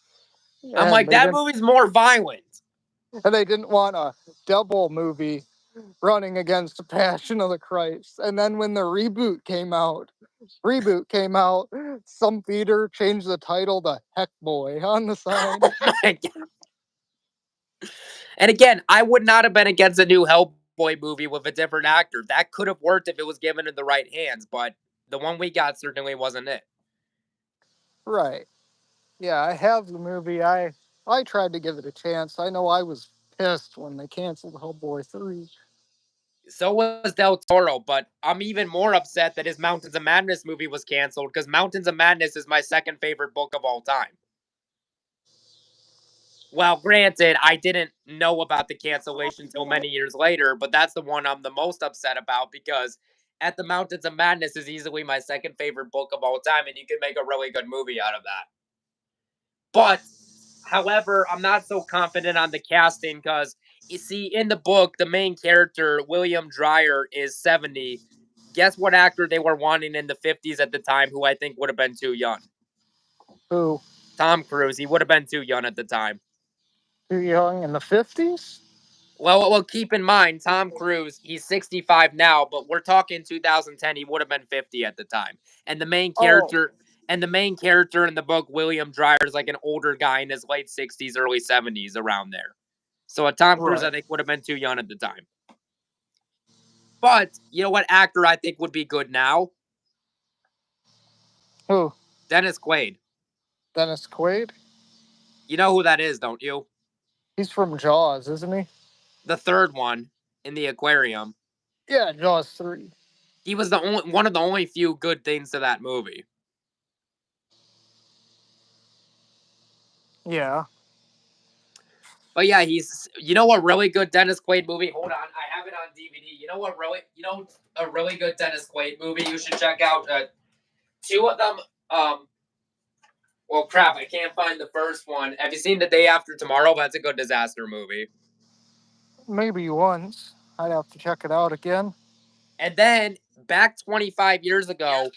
I'm and like, that movie's more violent. they didn't want a double movie running against the Passion of the Christ. And then when the reboot came out, some theater changed the title to Heck Boy on the sign. And again, I would not have been against a new Hellboy movie with a different actor. That could have worked if it was given in the right hands, but the one we got certainly wasn't it. Right. Yeah, I have the movie. I tried to give it a chance. I know I was pissed when they canceled Hellboy 3. So was Del Toro, but I'm even more upset that his Mountains of Madness movie was canceled because Mountains of Madness is my second favorite book of all time. Well, granted, I didn't know about the cancellation until many years later, but that's the one I'm the most upset about because At the Mountains of Madness is easily my second favorite book of all time, and you can make a really good movie out of that. But, however, I'm not so confident on the casting because you see, in the book, the main character, William Dreyer, is 70. Guess what actor they were wanting in the 50s at the time who I think would have been too young? Who? Tom Cruise. He would have been too young at the time. Too young in the 50s? Well, keep in mind, Tom Cruise, he's 65 now, but we're talking 2010. He would have been 50 at the time. And the main Oh, character, and the main character in the book, William Dreyer, is like an older guy in his late 60s, early 70s, around there. So a Tom Cruise, I right. think, would have been too young at the time. But you know what actor I think would be good now? Who? Dennis Quaid. Dennis Quaid? You know who that is, don't you? He's from Jaws, isn't he? The third one in the aquarium. Yeah, Jaws 3. He was the only one of the only few good things to that movie. Yeah. But yeah, he's you know what really good Dennis Quaid movie? Hold on, I have it on DVD. You know a really good Dennis Quaid movie you should check out. Two of them. Um, well, crap, I can't find the first one. Have you seen The Day After Tomorrow? That's a good disaster movie. Maybe once. I'd have to check it out again. And then back 25 years ago,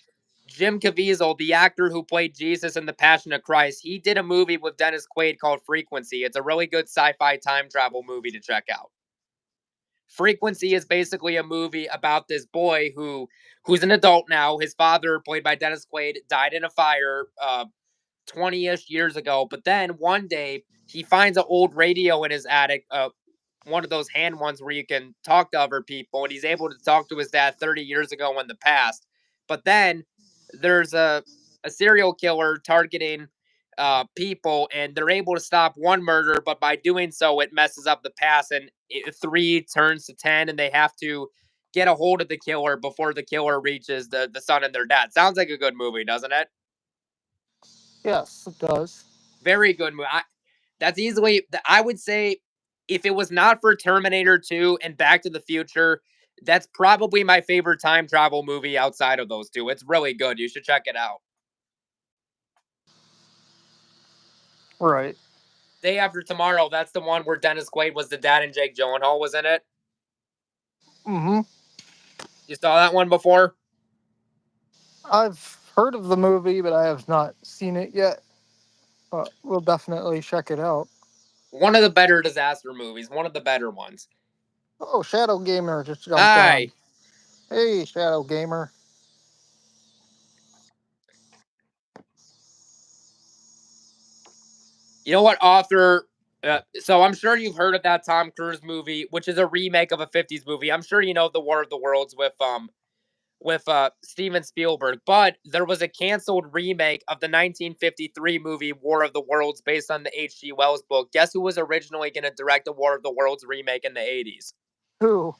Jim Caviezel, the actor who played Jesus in The Passion of Christ, he did a movie with Dennis Quaid called Frequency. It's a really good sci-fi time travel movie to check out. Frequency is basically a movie about this boy who's an adult now. His father, played by Dennis Quaid, died in a fire 20-ish years ago. But then one day he finds an old radio in his attic, one of those hand ones where you can talk to other people, and he's able to talk to his dad 30 years ago in the past. But then there's a serial killer targeting people, and they're able to stop one murder, but by doing so, it messes up the past, and three turns to 10, and they have to get a hold of the killer before the killer reaches the son and their dad. Sounds like a good movie, doesn't it? Yes, it does. Very good movie. That's easily, I would say, if it was not for Terminator 2 and Back to the Future, that's probably my favorite time travel movie outside of those two. It's really good. You should check it out. Right. Day After Tomorrow, that's the one where Dennis Quaid was the dad and Jake Gyllenhaal was in it. Mm-hmm. You saw that one before? I've heard of the movie, but I have not seen it yet. But we'll definitely check it out. One of the better disaster movies, one of the better ones. Oh, Shadow Gamer just jumped on. Hi. Hey, Shadow Gamer. You know what author? So I'm sure you've heard of that Tom Cruise movie, which is a remake of a '50s movie. I'm sure you know the War of the Worlds with Steven Spielberg, but there was a canceled remake of the 1953 movie War of the Worlds based on the H.G. Wells book. Guess who was originally going to direct the War of the Worlds remake in the '80s? Who?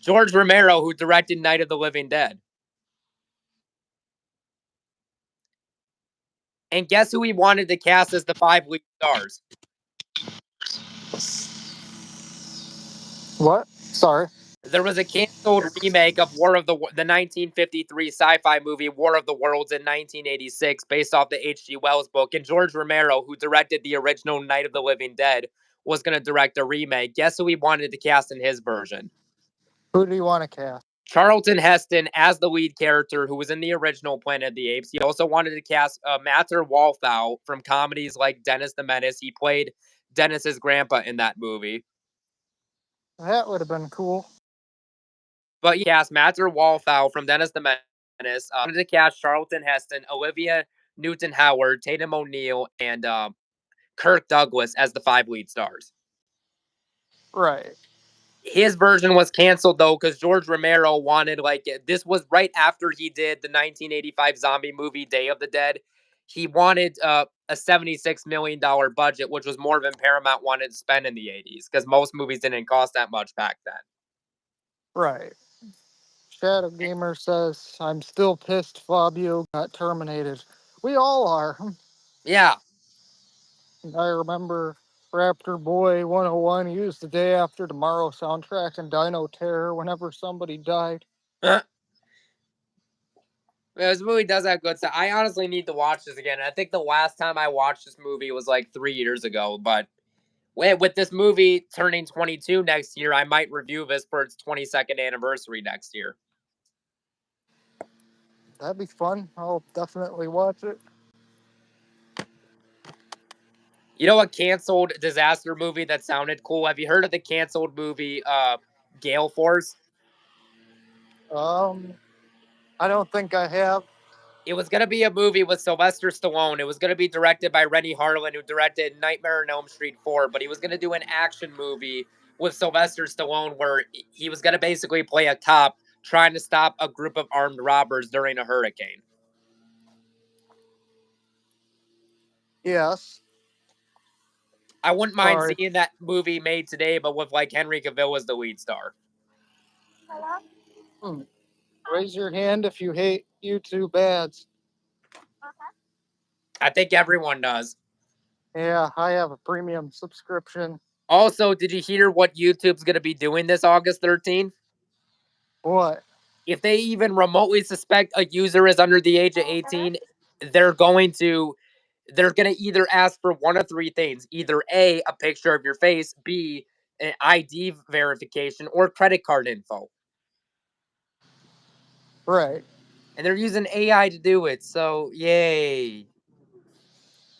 George Romero, who directed Night of the Living Dead. And guess who he wanted to cast as the five lead stars? What? Sorry. There was a canceled remake of the 1953 sci-fi movie War of the Worlds in 1986 based off the H.G. Wells book, and George Romero, who directed the original Night of the Living Dead, was going to direct a remake. Guess who he wanted to cast in his version? Who do you want to cast? Charlton Heston as the lead character, who was in the original Planet of the Apes. He also wanted to cast Matter Walthall from comedies like Dennis the Menace. He played Dennis's grandpa in that movie. That would have been cool. But he cast Matter Walthall from Dennis the Menace. Wanted to cast Charlton Heston, Olivia Newton Howard, Tatum O'Neal, and Kirk Douglas as the 5 lead stars. Right. His version was canceled though because George Romero wanted this was right after he did the 1985 zombie movie Day of the Dead. He wanted a $76 million budget, which was more than Paramount wanted to spend in the 80s because most movies didn't cost that much back then. Right. Shadow Gamer says, I'm still pissed Fabio got terminated. We all are. Yeah. I remember Raptor Boy 101 used the Day After Tomorrow soundtrack and Dino Terror whenever somebody died. This movie does have good stuff. I honestly need to watch this again. I think the last time I watched this movie was like 3 years ago. But with this movie turning 22 next year, I might review this for its 22nd anniversary next year. That'd be fun. I'll definitely watch it. You know a canceled disaster movie that sounded cool? Have you heard of the canceled movie Gale Force? Um, I don't think I have. It was going to be a movie with Sylvester Stallone. It was going to be directed by Rennie Harlan, who directed Nightmare on Elm Street 4, but he was going to do an action movie with Sylvester Stallone where he was going to basically play a cop trying to stop a group of armed robbers during a hurricane. Yes. I wouldn't mind Sorry. seeing that movie made today, but with Henry Cavill as the lead star. Hmm. Raise your hand if you hate YouTube ads. I think everyone does. Yeah, I have a premium subscription. Also, did you hear what YouTube's going to be doing this August 13th? What? If they even remotely suspect a user is under the age of 18, they're going to either ask for one of three things. Either a picture of your face, B, an ID verification, or credit card info. Right. And they're using AI to do it, so yay.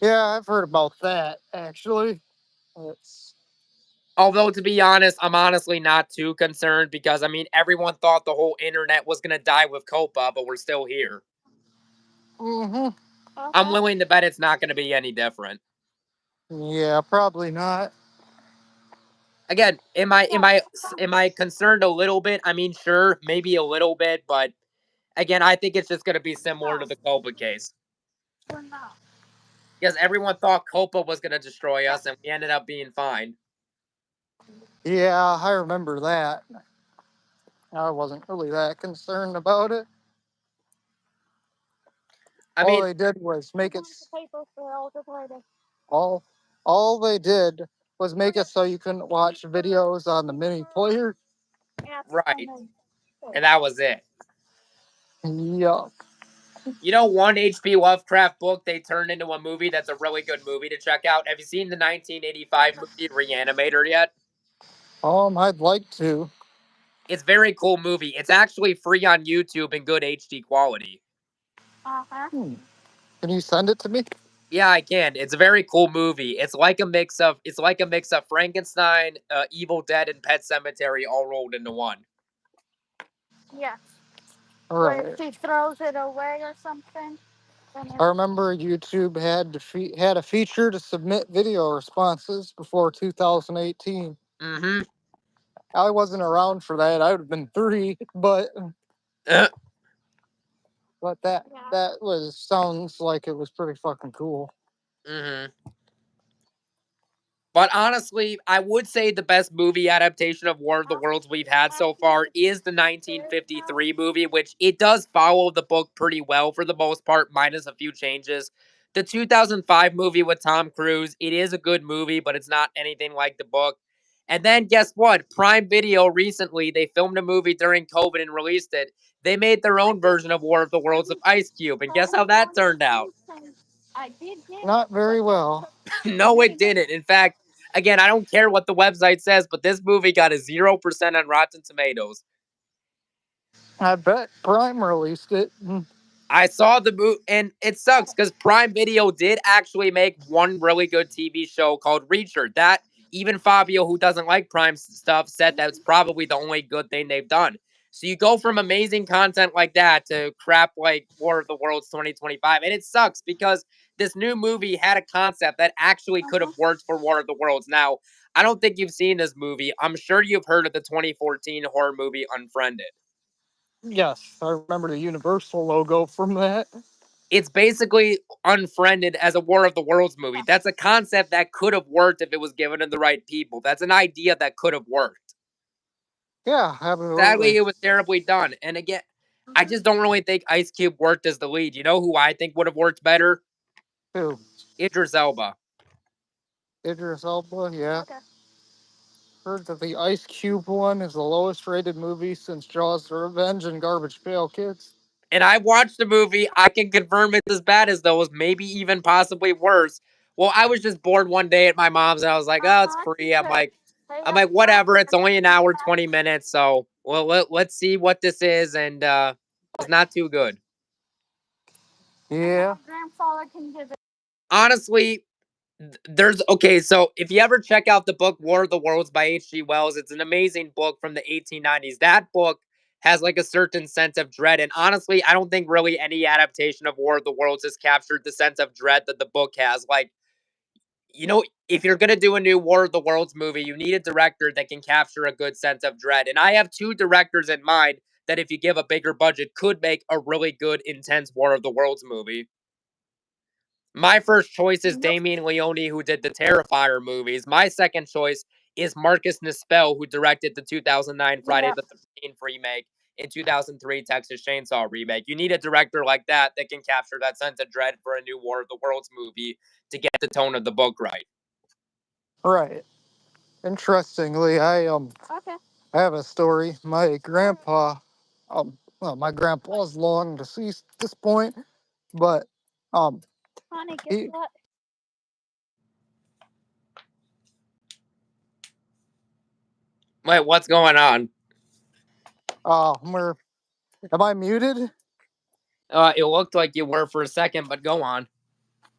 Yeah, I've heard about that, actually. It's Although, to be honest, I'm honestly not too concerned because, I mean, everyone thought the whole internet was going to die with COPA, but we're still here. mm-hmm. I'm willing to bet it's not going to be any different. Yeah, probably not. Again, am I concerned a little bit? I mean, sure, maybe a little bit, but again, I think it's just going to be similar to the COPA case. Because everyone thought COPA was going to destroy us, and we ended up being fine. Yeah, I remember that. I wasn't really that concerned about it. I All mean, they did was make it. All, all they did was make it so you couldn't watch videos on the mini player. right, and that was it. Yup. You know, one H.P. Lovecraft book they turned into a movie that's a really good movie to check out. Have you seen the 1985 movie Reanimator yet? I'd like to. It's a very cool movie. It's actually free on YouTube in good HD quality. Hmm. Can you send it to me? Yeah, I can. It's a very cool movie. It's like a mix of Frankenstein, Evil Dead, and Pet Cemetery all rolled into one. Right. Where she throws it away or something. I remember YouTube had a feature to submit video responses before 2018. Mm-hmm. I wasn't around for that. I would have been 3, but that was sounds like it was pretty fucking cool. mm-hmm. But honestly, I would say the best movie adaptation of War of the Worlds we've had so far is the 1953 movie, which it does follow the book pretty well for the most part, minus a few changes. The 2005 movie with Tom Cruise, it is a good movie, but it's not anything like the book. And then guess what? Prime Video recently, they filmed a movie during COVID and released it. They made their own version of War of the Worlds of Ice Cube. And guess how that turned out? Not very well. No, it didn't. In fact, again, I don't care what the website says, but this movie got a 0% on Rotten Tomatoes. I bet Prime released it. I saw the movie, and it sucks because Prime Video did actually make one really good TV show called Reacher. That even Fabio, who doesn't like Prime stuff, said that's probably the only good thing they've done. So you go from amazing content like that to crap like War of the Worlds 2025, and it sucks because this new movie had a concept that actually could have worked for War of the Worlds. Now, I don't think you've seen this movie. I'm sure you've heard of the 2014 horror movie Unfriended. Yes, I remember the Universal logo from that. It's basically Unfriended as a War of the Worlds movie. That's a concept that could have worked if it was given to the right people. That's an idea that could have worked. Yeah, Sadly, absolutely. it was terribly done. And again, I just don't really think Ice Cube worked as the lead. You know who I think would have worked better? Who? Idris Elba. Idris Elba, yeah. Okay. Heard that the Ice Cube one is the lowest rated movie since Jaws the Revenge and Garbage Pail Kids. And I watched the movie. I can confirm it's as bad as those, maybe even possibly worse. Well, I was just bored one day at my mom's, and I was like, "Oh, it's free." I'm like, whatever. It's only an hour, 20 minutes. So, well, let's see what this is, and it's not too good. Yeah. Honestly, there's okay. So, if you ever check out the book War of the Worlds by H.G. Wells, it's an amazing book from the 1890s. That book has like a certain sense of dread, and honestly, I don't think really any adaptation of War of the Worlds has captured the sense of dread that the book has. Like, if you're gonna do a new War of the Worlds movie, you need a director that can capture a good sense of dread. And I have two directors in mind that, if you give a bigger budget, could make a really good, intense War of the Worlds movie. My first choice is Damien Leone, who did the Terrifier movies. My second choice is Marcus Nispel, who directed the 2009 Friday the 13th remake and 2003 Texas Chainsaw remake. You need a director like that that can capture that sense of dread for a new War of the Worlds movie to get the tone of the book right. Right. Interestingly, Okay. I have a story. My grandpa, well, my grandpa's long deceased at this point, but um, Honey, guess he, what? Wait, what's going on? We're, am I muted? It looked like you were for a second, but go on.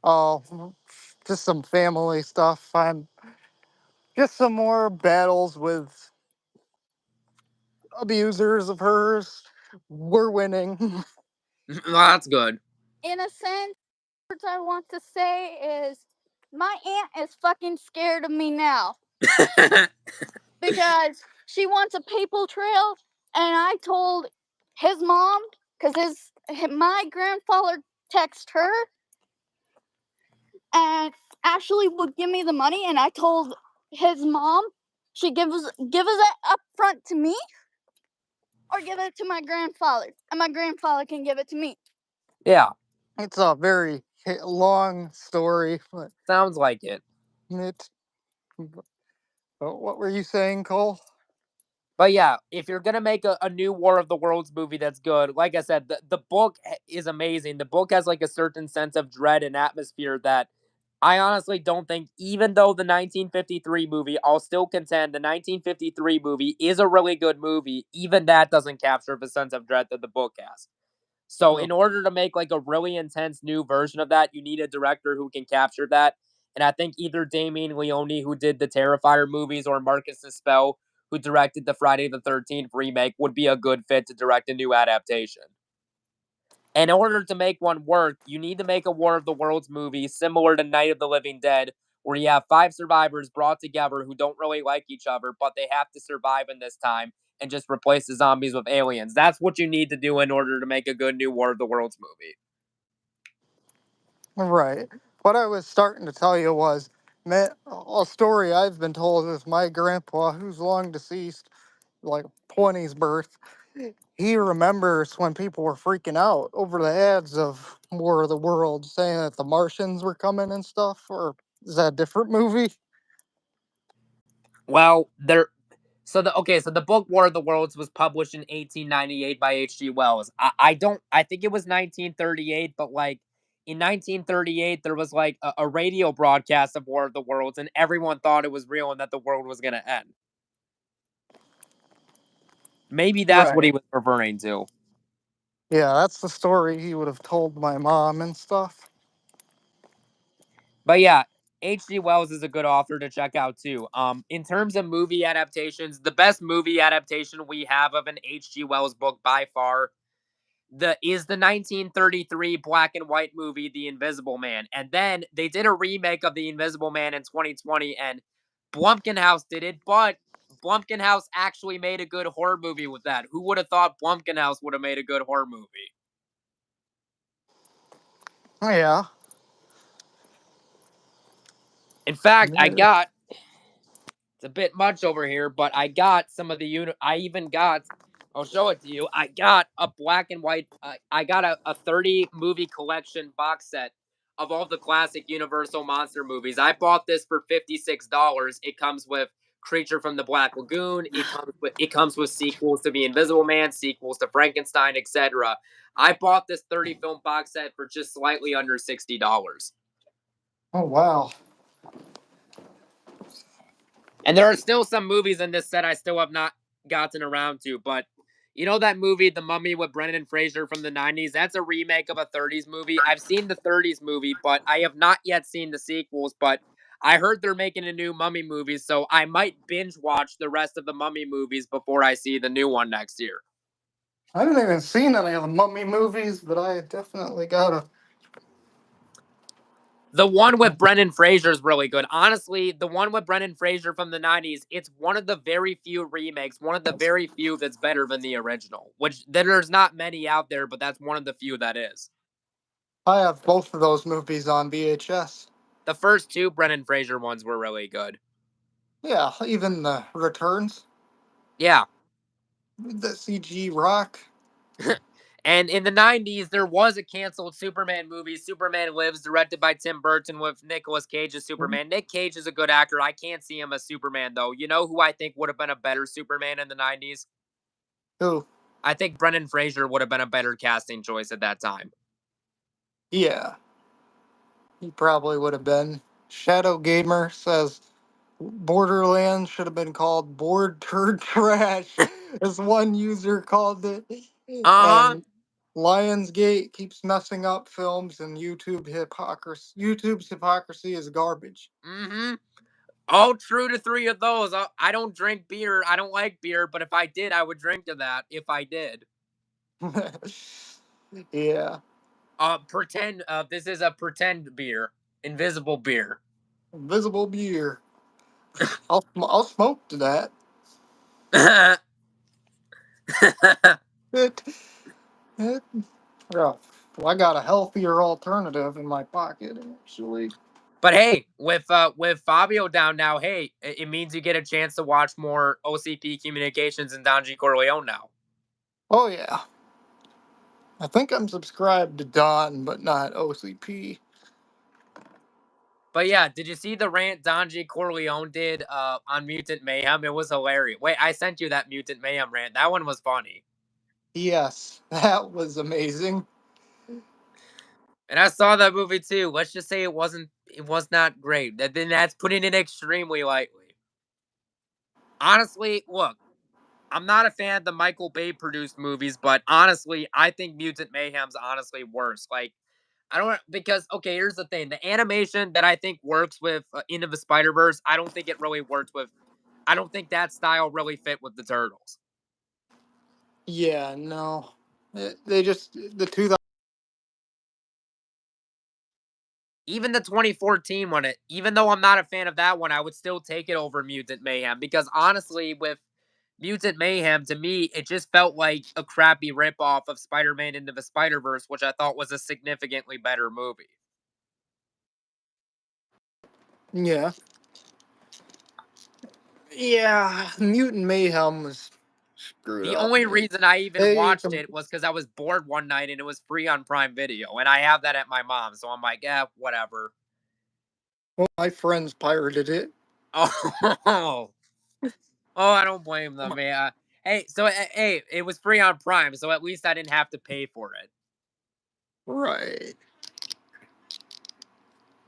Oh, just some family stuff. I'm just some more battles with abusers of hers. We're winning. Well, that's good. In a sense, words I want to say is my aunt is fucking scared of me now because she wants a paper trail, and I told his mom because my grandfather texted her and Ashley would give me the money, and I told his mom she give us it up front to me or give it to my grandfather, and my grandfather can give it to me. Yeah. It's a very long story, but Sounds like it. What were you saying, Cole? But yeah, if you're gonna make a new War of the Worlds movie that's good, like I said, the book is amazing. The book has like a certain sense of dread and atmosphere that I honestly don't think, even though the 1953 movie, I'll still contend the 1953 movie is a really good movie, even that doesn't capture the sense of dread that the book has. So No. in order to make like a really intense new version of that, you need a director who can capture that. And I think either Damien Leone, who did the Terrifier movies, or Marcus Nispel, who directed the Friday the 13th remake, would be a good fit to direct a new adaptation. In order to make one work, you need to make a War of the Worlds movie similar to Night of the Living Dead, where you have five survivors brought together who don't really like each other, but they have to survive in this time and just replace the zombies with aliens. That's what you need to do in order to make a good new War of the Worlds movie. Right. What I was starting to tell you was, man, a story I've been told is my grandpa, who's long deceased, like 20s birth. He remembers when people were freaking out over the ads of War of the Worlds, saying that the Martians were coming and stuff. Or is that a different movie? Well, there. So the book War of the Worlds was published in 1898 by H.G. Wells. I don't. I think it was 1938, but like in 1938, there was like a radio broadcast of War of the Worlds, and everyone thought it was real and that the world was gonna end. Maybe that's what he Right. was referring to. Yeah, that's the story he would have told my mom and stuff. But yeah, H.G. Wells is a good author to check out too. In terms of movie adaptations, the best movie adaptation we have of an H.G. Wells book by far the 1933 black and white movie The Invisible Man. And then they did a remake of The Invisible Man in 2020 and Blumpkin House did it, but Blumpkin House actually made a good horror movie with that. Who would have thought Blumpkin House would have made a good horror movie? Oh, yeah. In fact, I Yeah. got it's a bit much over here, but I got some of the unit. I even got. I'll show it to you. I got a black and white. I got a 30 movie collection box set of all the classic Universal monster movies. I bought this for $56. It comes with Creature from the Black Lagoon. It comes with sequels to The Invisible Man, sequels to Frankenstein, etc. I bought this 30 film box set for just slightly under $60. Oh, wow. And there are still some movies in this set I still have not gotten around to, but you know that movie, The Mummy with Brendan Fraser from the 90s? That's a remake of a 30s movie. I've seen the 30s movie, but I have not yet seen the sequels, but I heard they're making a new Mummy movie, so I might binge watch the rest of the Mummy movies before I see the new one next year. I haven't even seen any of the Mummy movies, but I definitely gotta. The one with Brendan Fraser is really good. Honestly, the one with Brendan Fraser from the 90s, it's one of the very few remakes, one of the very few that's better than the original, which there's not many out there, but that's one of the few that is. I have both of those movies on VHS. The first two Brendan Fraser ones were really good. Yeah, even the returns, Yeah. the CG Rock. And in the 90s, there was a canceled Superman movie, Superman Lives, directed by Tim Burton with Nicolas Cage as Superman. Nick Cage is a good actor. I can't see him as Superman, though. You know who I think would have been a better Superman in the 90s? Who? I think Brendan Fraser would have been a better casting choice at that time. Yeah, he probably would have been. Shadow Gamer says Borderlands should have been called Board Turd Trash, as one user called it. Uh huh. And Lionsgate keeps messing up films, and YouTube hypocrisy. YouTube's hypocrisy is garbage. Mm hmm. All true to three of those. I don't drink beer. I don't like beer, but if I did, I would drink to that if I did. Yeah, Pretend. This is a pretend beer, invisible beer. invisible beer. I'll smoke to that. It, it, yeah. Well, I got a healthier alternative in my pocket, actually. But hey, with Fabio down now, hey, it means you get a chance to watch more OCP Communications and Don G Corleone now. Oh yeah, I think I'm subscribed to Don, but not OCP. But yeah, did you see the rant Don G Corleone did on Mutant Mayhem? It was hilarious. Wait, I sent you that Mutant Mayhem rant. That one was funny. Yes, that was amazing. And I saw that movie too. Let's just say it was not great. Then that's putting it extremely lightly. Honestly, look, I'm not a fan of the Michael Bay produced movies, but honestly, I think Mutant Mayhem's honestly worse. Like, I don't because okay, here's the thing: the animation that I think works with Into the Spider Verse, I don't think it really works with. I don't think that style really fit with the Turtles. Yeah, no, they just the 2000. Even the 2014 one, even though I'm not a fan of that one, I would still take it over Mutant Mayhem because honestly, with Mutant Mayhem, to me, it just felt like a crappy ripoff of Spider-Man Into the Spider-Verse, which I thought was a significantly better movie. Yeah, yeah, Mutant Mayhem was screwed The up. only reason I even They, watched it was because I was bored one night and it was free on Prime Video, and I have that at my mom's, so I'm like, yeah, whatever. well, my friends pirated it. Oh, Oh, I don't blame them, yeah. Hey, so hey, it was free on Prime, so at least I didn't have to pay for it. Right.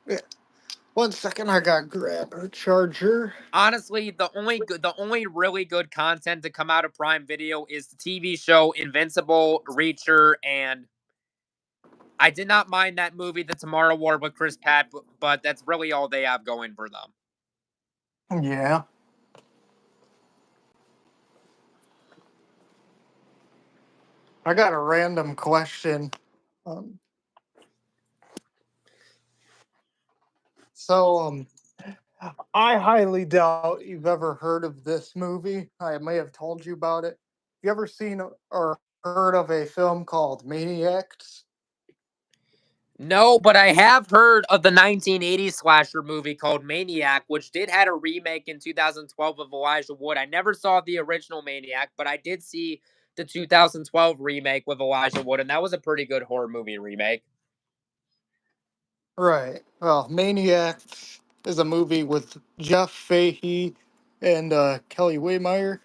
Yeah. 1 second, I gotta grab a charger. Honestly, the only really good content to come out of Prime Video is the TV show Invincible, Reacher, and I did not mind that movie, The Tomorrow War with Chris Pratt, but that's really all they have going for them. Yeah. I got a random question. Um, so, I highly doubt you've ever heard of this movie. I may have told you about it. You ever seen or heard of a film called Maniacs? No, but I have heard of the 1980s slasher movie called Maniac, which did had a remake in 2012 of Elijah Wood. I never saw the original Maniac, but I did see the 2012 remake with Elijah Wood, and that was a pretty good horror movie remake. Right. Well, Maniacs is a movie with Jeff Fahey and Kelly Waymeyer.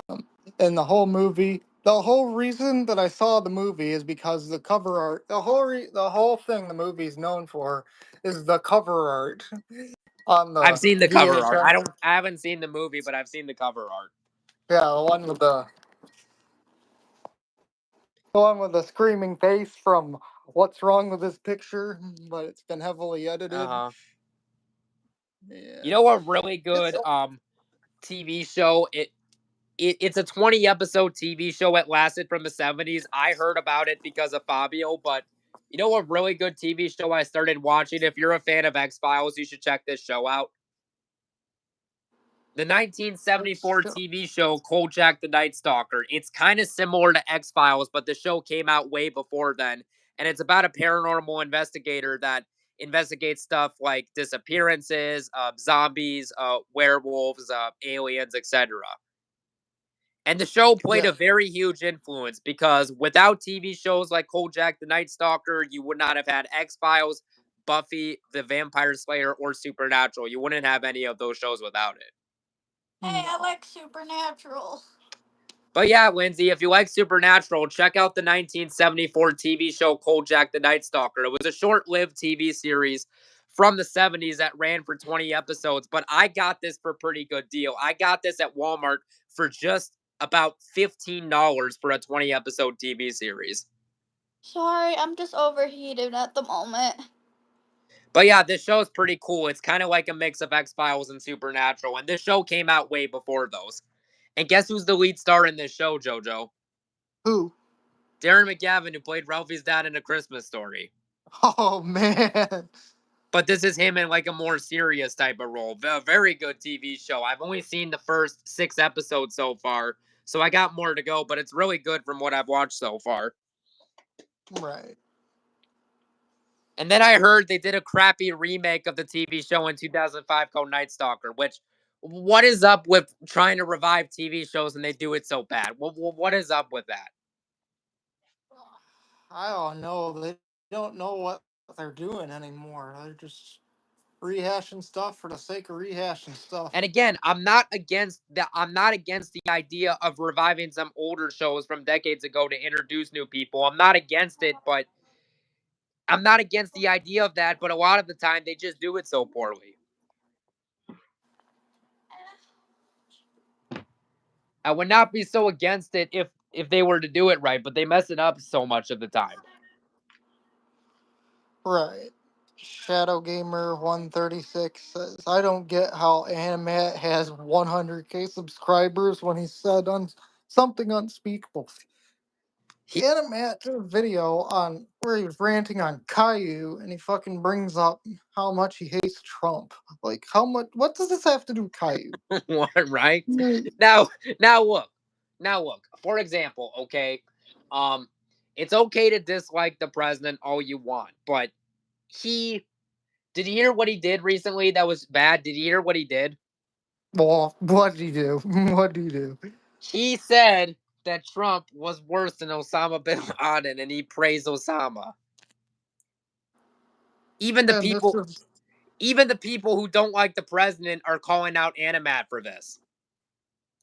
Um, and the whole reason that I saw the movie is because the cover art, the whole thing the movie is known for is the cover art on I've the seen the cover art. VHS. I haven't seen the movie, but I've seen the cover art. Yeah, the one with the screaming face from What's Wrong with This Picture, but it's been heavily edited. Uh-huh. You Yeah. know what really It's good TV show it's a 20 episode TV show. It lasted from the 70s. I heard about it because of Fabio, but you know what really good TV show I started watching? If you're a fan of X-Files, you should check this show out. The 1974 TV show Kolchak the Night Stalker. It's kind of similar to X-Files, but the show came out way before then, and it's about a paranormal investigator that investigates stuff like disappearances, zombies, werewolves, aliens, etc. And the show played yeah, a very huge influence because without TV shows like Kojak the Night Stalker, you would not have had X Files, Buffy the Vampire Slayer, or Supernatural. You wouldn't have any of those shows without it. Hey, I like Supernatural. But yeah, Lindsay, if you like Supernatural, check out the 1974 TV show Kojak the Night Stalker. It was a short lived TV series from the 70s that ran for 20 episodes, but I got this for a pretty good deal. I got this at Walmart for just about $15 for a 20 episode TV series. Sorry, I'm just overheated at the moment. But yeah, this show is pretty cool. It's kind of like a mix of X Files and Supernatural, and this show came out way before those. And guess who's the lead star in this show, JoJo? Who? Darren McGavin, who played Ralphie's dad in A Christmas Story. Oh man. But this is him in like a more serious type of role. A very good TV show. I've only seen the first 6 episodes so far, so I got more to go, but it's really good from what I've watched so far. Right. And then I heard they did a crappy remake of the TV show in 2005 called Night Stalker, which what is up with trying to revive TV shows and they do it so bad? What is up with that? I don't know. They don't know what they're doing anymore. They're just rehashing stuff for the sake of rehashing stuff. And again, I'm not against the idea of reviving some older shows from decades ago to introduce new people. I'm not against it, but I'm not against the idea of that, but a lot of the time they just do it so poorly. I would not be so against it if they were to do it right, but they mess it up so much of the time. Right. Shadow Gamer 136 says, I don't get how Animat has 100k subscribers when he said something unspeakable. He Animat did a video on where he was ranting on Caillou and he fucking brings up how much he hates Trump. Like, what does this have to do with Caillou? what right? Mm. Now now look. Now look. For example, okay, um it's okay to dislike the president all you want, but he did you hear what he did recently that was bad? Did you hear what he did? Well, what did he do? What did he do? He said that Trump was worse than Osama bin Laden and he praised Osama. Even the And this people is, e, even the people who don't like the president are calling out Animat for this.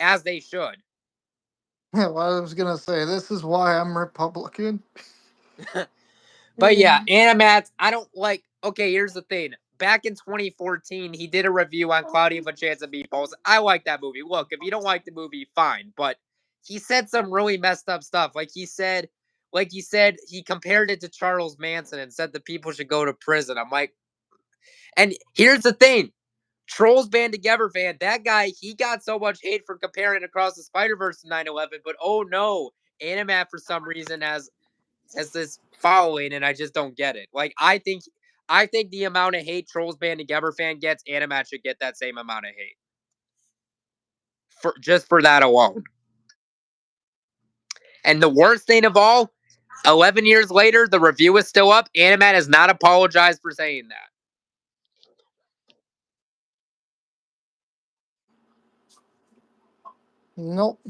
as they should. Yeah, well, I was gonna say this is why I'm Republican. But yeah, Animats, I don't like. Okay, here's the thing. Back in 2014, he did a review on Cloudy with a Chance of Meatballs. I like that movie. Look, if you don't like the movie, fine. But he said some really messed up stuff. Like he said, he compared it to Charles Manson and said that people should go to prison. I'm like, and here's the thing. Trolls Band Together fan, that guy, he got so much hate for comparing Across the Spider Verse to 9/11. But oh no, Animat for some reason has this following, and I just don't get it. Like I think the amount of hate Trolls Band Together fan gets, Animat should get that same amount of hate for just for that alone. And the worst thing of all, 11 years later, the review is still up. Animat has not apologized for saying that. Nope,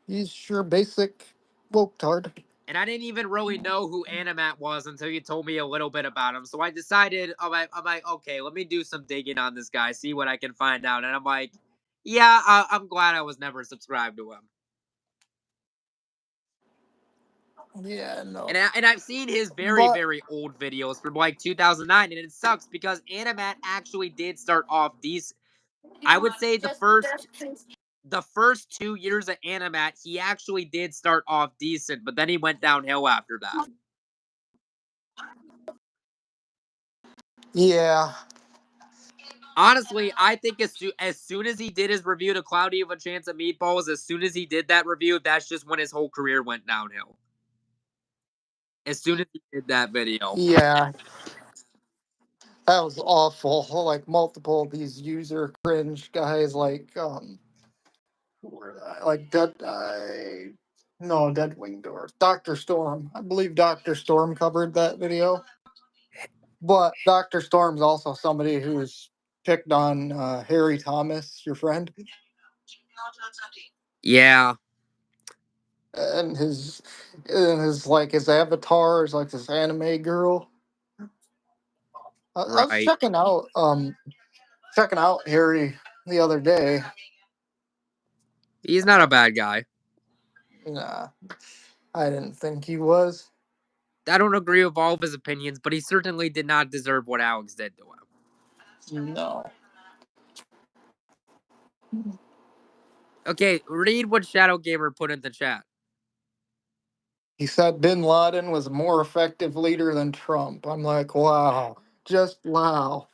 he's sure basic woke tard. And I didn't even really know who Animat was until you told me a little bit about him. So I decided, I'm like, okay, let me do some digging on this guy, see what I can find out. And I'm like, yeah, I'm glad I was never subscribed to him. Yeah, no, And I've seen his very but very old videos from like 2009, and it sucks because Animat actually did start off decent. I would say the first 2 years of Animat, he actually did start off decent, but then he went downhill after that. yeah, Honestly, I think as soon as he did his review to Cloudy of a Chance of Meatballs, as soon as he did that review, that's just when his whole career went downhill. As soon as he did that video. yeah, that was awful. Like multiple of these user cringe guys, who were like no, Dead Wing Door, Doctor Storm. I believe Doctor Storm covered that video, but Doctor Storm's also somebody who's picked on Harry Thomas, your friend, Yeah, and his avatar is like this anime girl. I was right. checking out Harry the other day. He's not a bad guy. Nah, I didn't think he was. I don't agree with all of his opinions, but he certainly did not deserve what Alex did to him. No. Okay, read what Shadow Gamer put in the chat. He said Bin Laden was a more effective leader than Trump. I'm like, wow, just wow.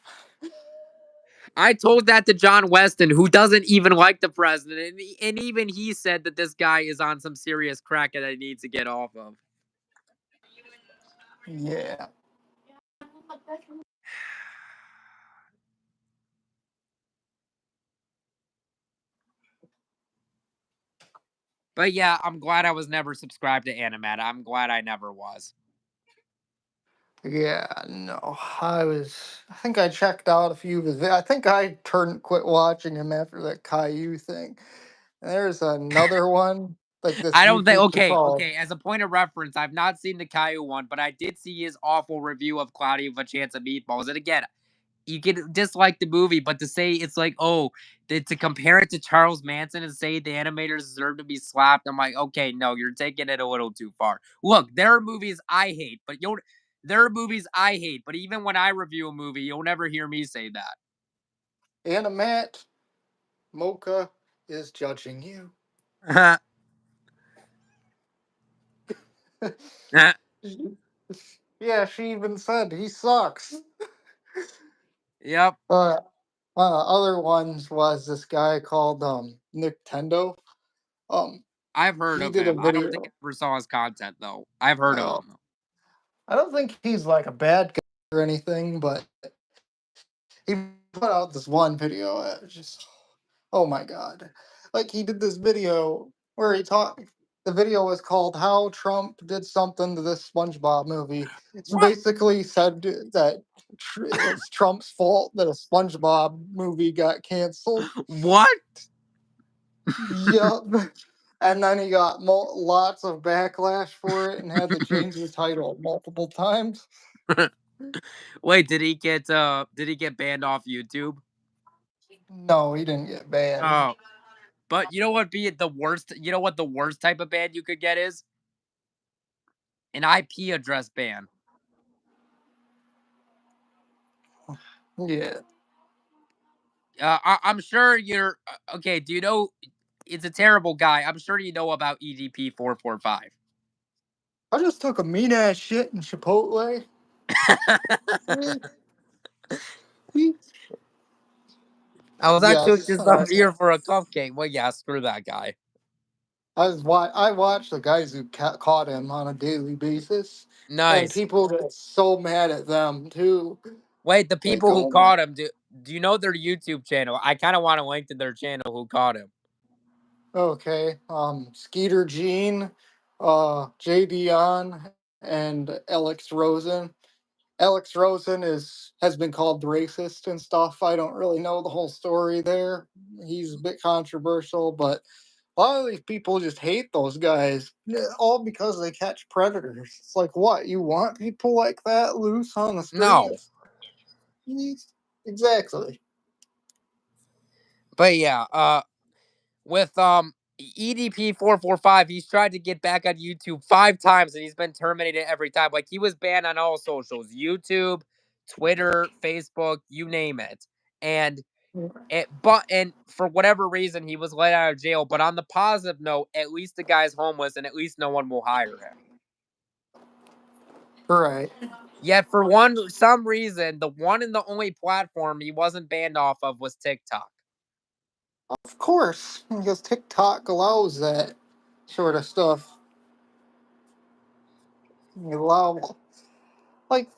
I told that to John Weston, who doesn't even like the president, and even he said that this guy is on some serious crack that he needs to get off of. Yeah. But yeah, I'm glad I was never subscribed to Animat. I'm glad I never was. Yeah, no. I think I checked out a few of his I think I quit watching him after that Caillou thing. And there's another one, like this I don't think. YouTuber Okay, called. okay. As a point of reference, I've not seen the Caillou one, but I did see his awful review of Cloudy with a Chance of Meatballs. And again, you can dislike the movie, but to say it's like, oh, to compare it to Charles Manson and say the animators deserve to be slapped, I'm like, okay, no, you're taking it a little too far. Look, there are movies I hate, but even when I review a movie, you'll never hear me say Animat Mocha is judging you. that. Yeah, she even said he sucks. Yep, Uh, Other ones was this guy called Nintendo. I've heard He of did a him. I don't think I video. ever saw his content though. I've heard of Uh, him. I don't think he's like a bad guy or anything, but he put out this one video. Just oh my god, like he did this video where he talked. The video was called "How Trump Did Something to This SpongeBob Movie." It's What? basically said that it's Trump's fault that a SpongeBob movie got canceled. What? Yup. And then he got lots of backlash for it and had to change the title multiple times. Wait, did he get banned off YouTube? No, he didn't get banned. Oh. But you know what be the worst? You know what the worst type of ban you could get is? An IP address ban. Yeah. I'm sure you're okay. Do you know? It's a terrible guy. I'm sure you know about EDP 445. I just took a mean ass shit in Chipotle. I was actually Yes. just up here for a cupcake. Well, yeah, screw that guy. I watch the guys who caught him on a daily basis, and Nice. people get so mad at them too. Wait, the Like, people who oh my. caught him, do you know their YouTube channel? I kind of want to link to their channel who caught him. Okay. Skeeter Jean, J. Dion, and Alex Rosen. Alex Rosen has been called racist and stuff. I don't really know the whole story there. He's a bit controversial, but a lot of these people just hate those guys, all because they catch predators. It's like, what? You want people like that loose on the No, streets? Exactly. but yeah, with EDP 445, he's tried to get back on YouTube 5 times and he's been terminated every time. Like he was banned on all socials, YouTube, Twitter, Facebook, you name it. And and for whatever reason he was let out of jail. But on the positive note, at least the guy's homeless and at least no one will hire him. Right. Yet for some reason, the one and the only platform he wasn't banned off of was TikTok. Of course, because TikTok allows that sort of stuff. You allow, like,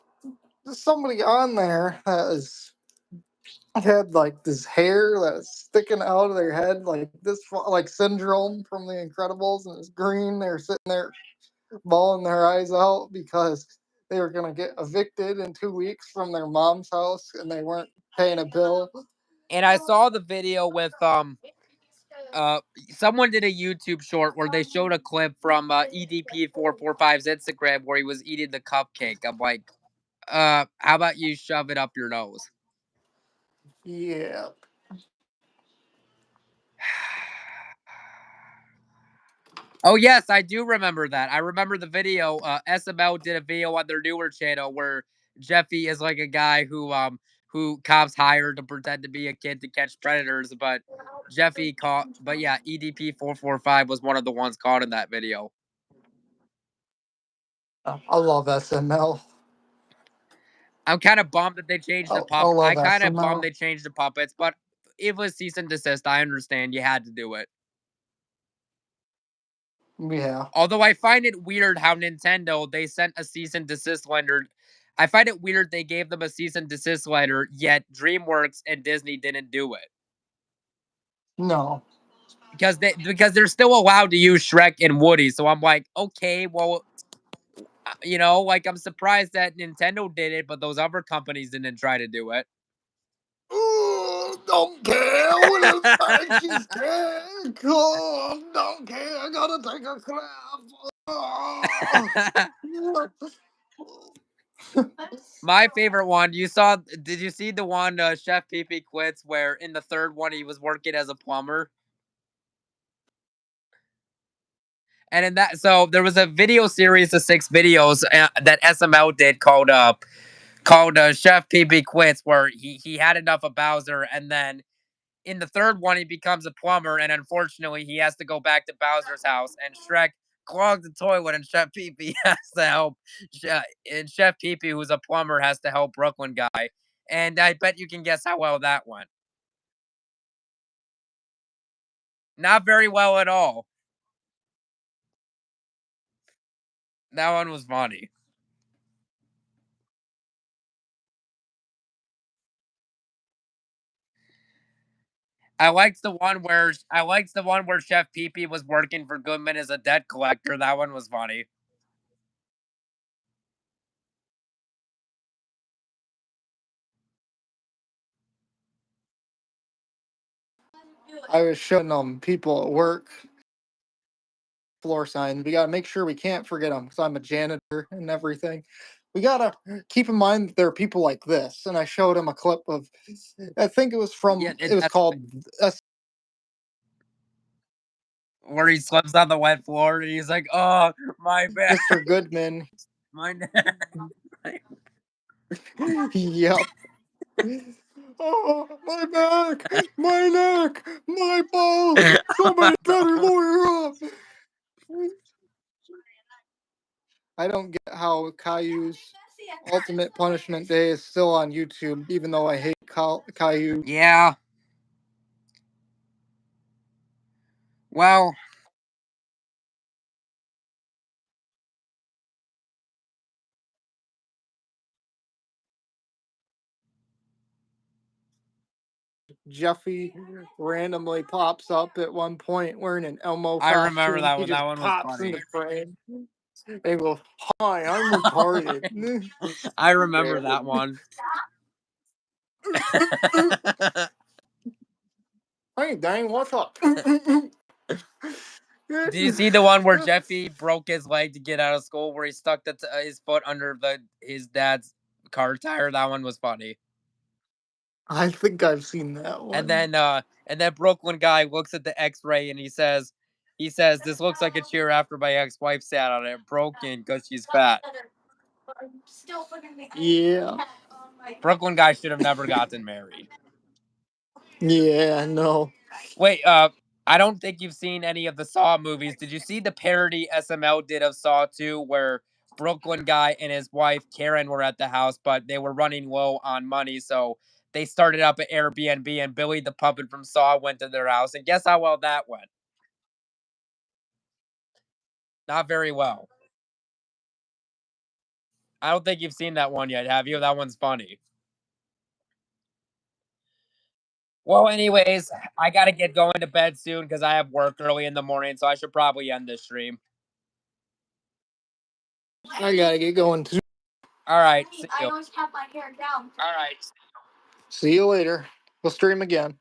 there's somebody on there that is had like this hair that's sticking out of their head, like this, like Syndrome from The Incredibles, and it's green. They're sitting there bawling their eyes out because they were gonna get evicted in 2 weeks from their mom's house, and they weren't paying a bill. And I saw the video with uh someone did a YouTube short where they showed a clip from EDP 445's Instagram where he was eating the cupcake. I'm like, how about you shove it up your nose? Yeah. Oh yes, I do remember that. I remember the video. SML did a video on their newer channel where Jeffy is like a guy who cops hired to pretend to be a kid to catch predators, but Jeffy caught. But yeah, EDP 445 was one of the ones caught in that video. I love SML. I'm kind of bummed that they changed the I I love kind of bummed SML. they changed the puppets, but it was cease and desist. I understand you had to do it. Yeah. Although I find it weird how Nintendo they sent a cease and desist letter. I find it weird they gave them a cease and desist letter, yet DreamWorks and Disney didn't do it No. because they're still allowed to use Shrek and Woody. So I'm like, okay, well, like I'm surprised that Nintendo did it, but those other companies didn't try to do it. Oh, don't care what inside she's scared. Oh, don't care. I gotta take a clap. Oh. My favorite one, did you see the one Chef Pee Pee Quits where in the third one he was working as a plumber? And in that, so there was a video series of 6 videos that SML did called Chef Pee Pee Quits, where he had enough of Bowser, and then in the third one he becomes a plumber, and unfortunately he has to go back to Bowser's house, and Shrek clogs the toilet, and Chef Pee Pee has to help, and Chef Pee Pee, who's a plumber, has to help Brooklyn guy, and I bet you can guess how well that went. Not very well at all. That one was funny. I liked the one where Chef Pee Pee was working for Goodman as a debt collector. That one was funny. I was showing people at work floor signs. We gotta make sure we can't forget them because I'm a janitor and everything. We gotta keep in mind that there are people like this. And I showed him a clip of, I think it was Yeah, it was that's called where he slips on the wet floor and he's like, "Oh, my back, Mr. Goodman. my neck." Yep. Oh, my back, my neck, my balls. Somebody better lawyer up. I don't get how Caillou's Ultimate Punishment Day is still on YouTube, even though I hate Caillou. Yeah. Well, Jeffy randomly pops up at one point wearing an Elmo I remember costume. that He one. That just one was pops funny. into frame. They go, "Hi, I'm retarded." I remember Yeah. that one. Hey, dang, what's up? Did you see the one where Jeffy broke his leg to get out of school, where he stuck his foot under his dad's car tire? That one was funny. I think I've seen that And one. then Brooklyn guy looks at the X-ray and he says, "This looks like a chair after my ex-wife sat on it, broken because she's fat." Yeah. Brooklyn guy should have never gotten married. Yeah, no. Wait, I don't think you've seen any of the Saw movies. Did you see the parody SML did of Saw 2 where Brooklyn guy and his wife Karen were at the house, but they were running low on money, so they started up an Airbnb and Billy the puppet from Saw went to their house, and guess how well that went? Not very well. I don't think you've seen that one yet, have you? That one's funny. Well, anyways, I gotta get going to bed soon because I have work early in the morning, so I should probably end this stream. I gotta get going too. All right, see you. See you later. We'll stream again.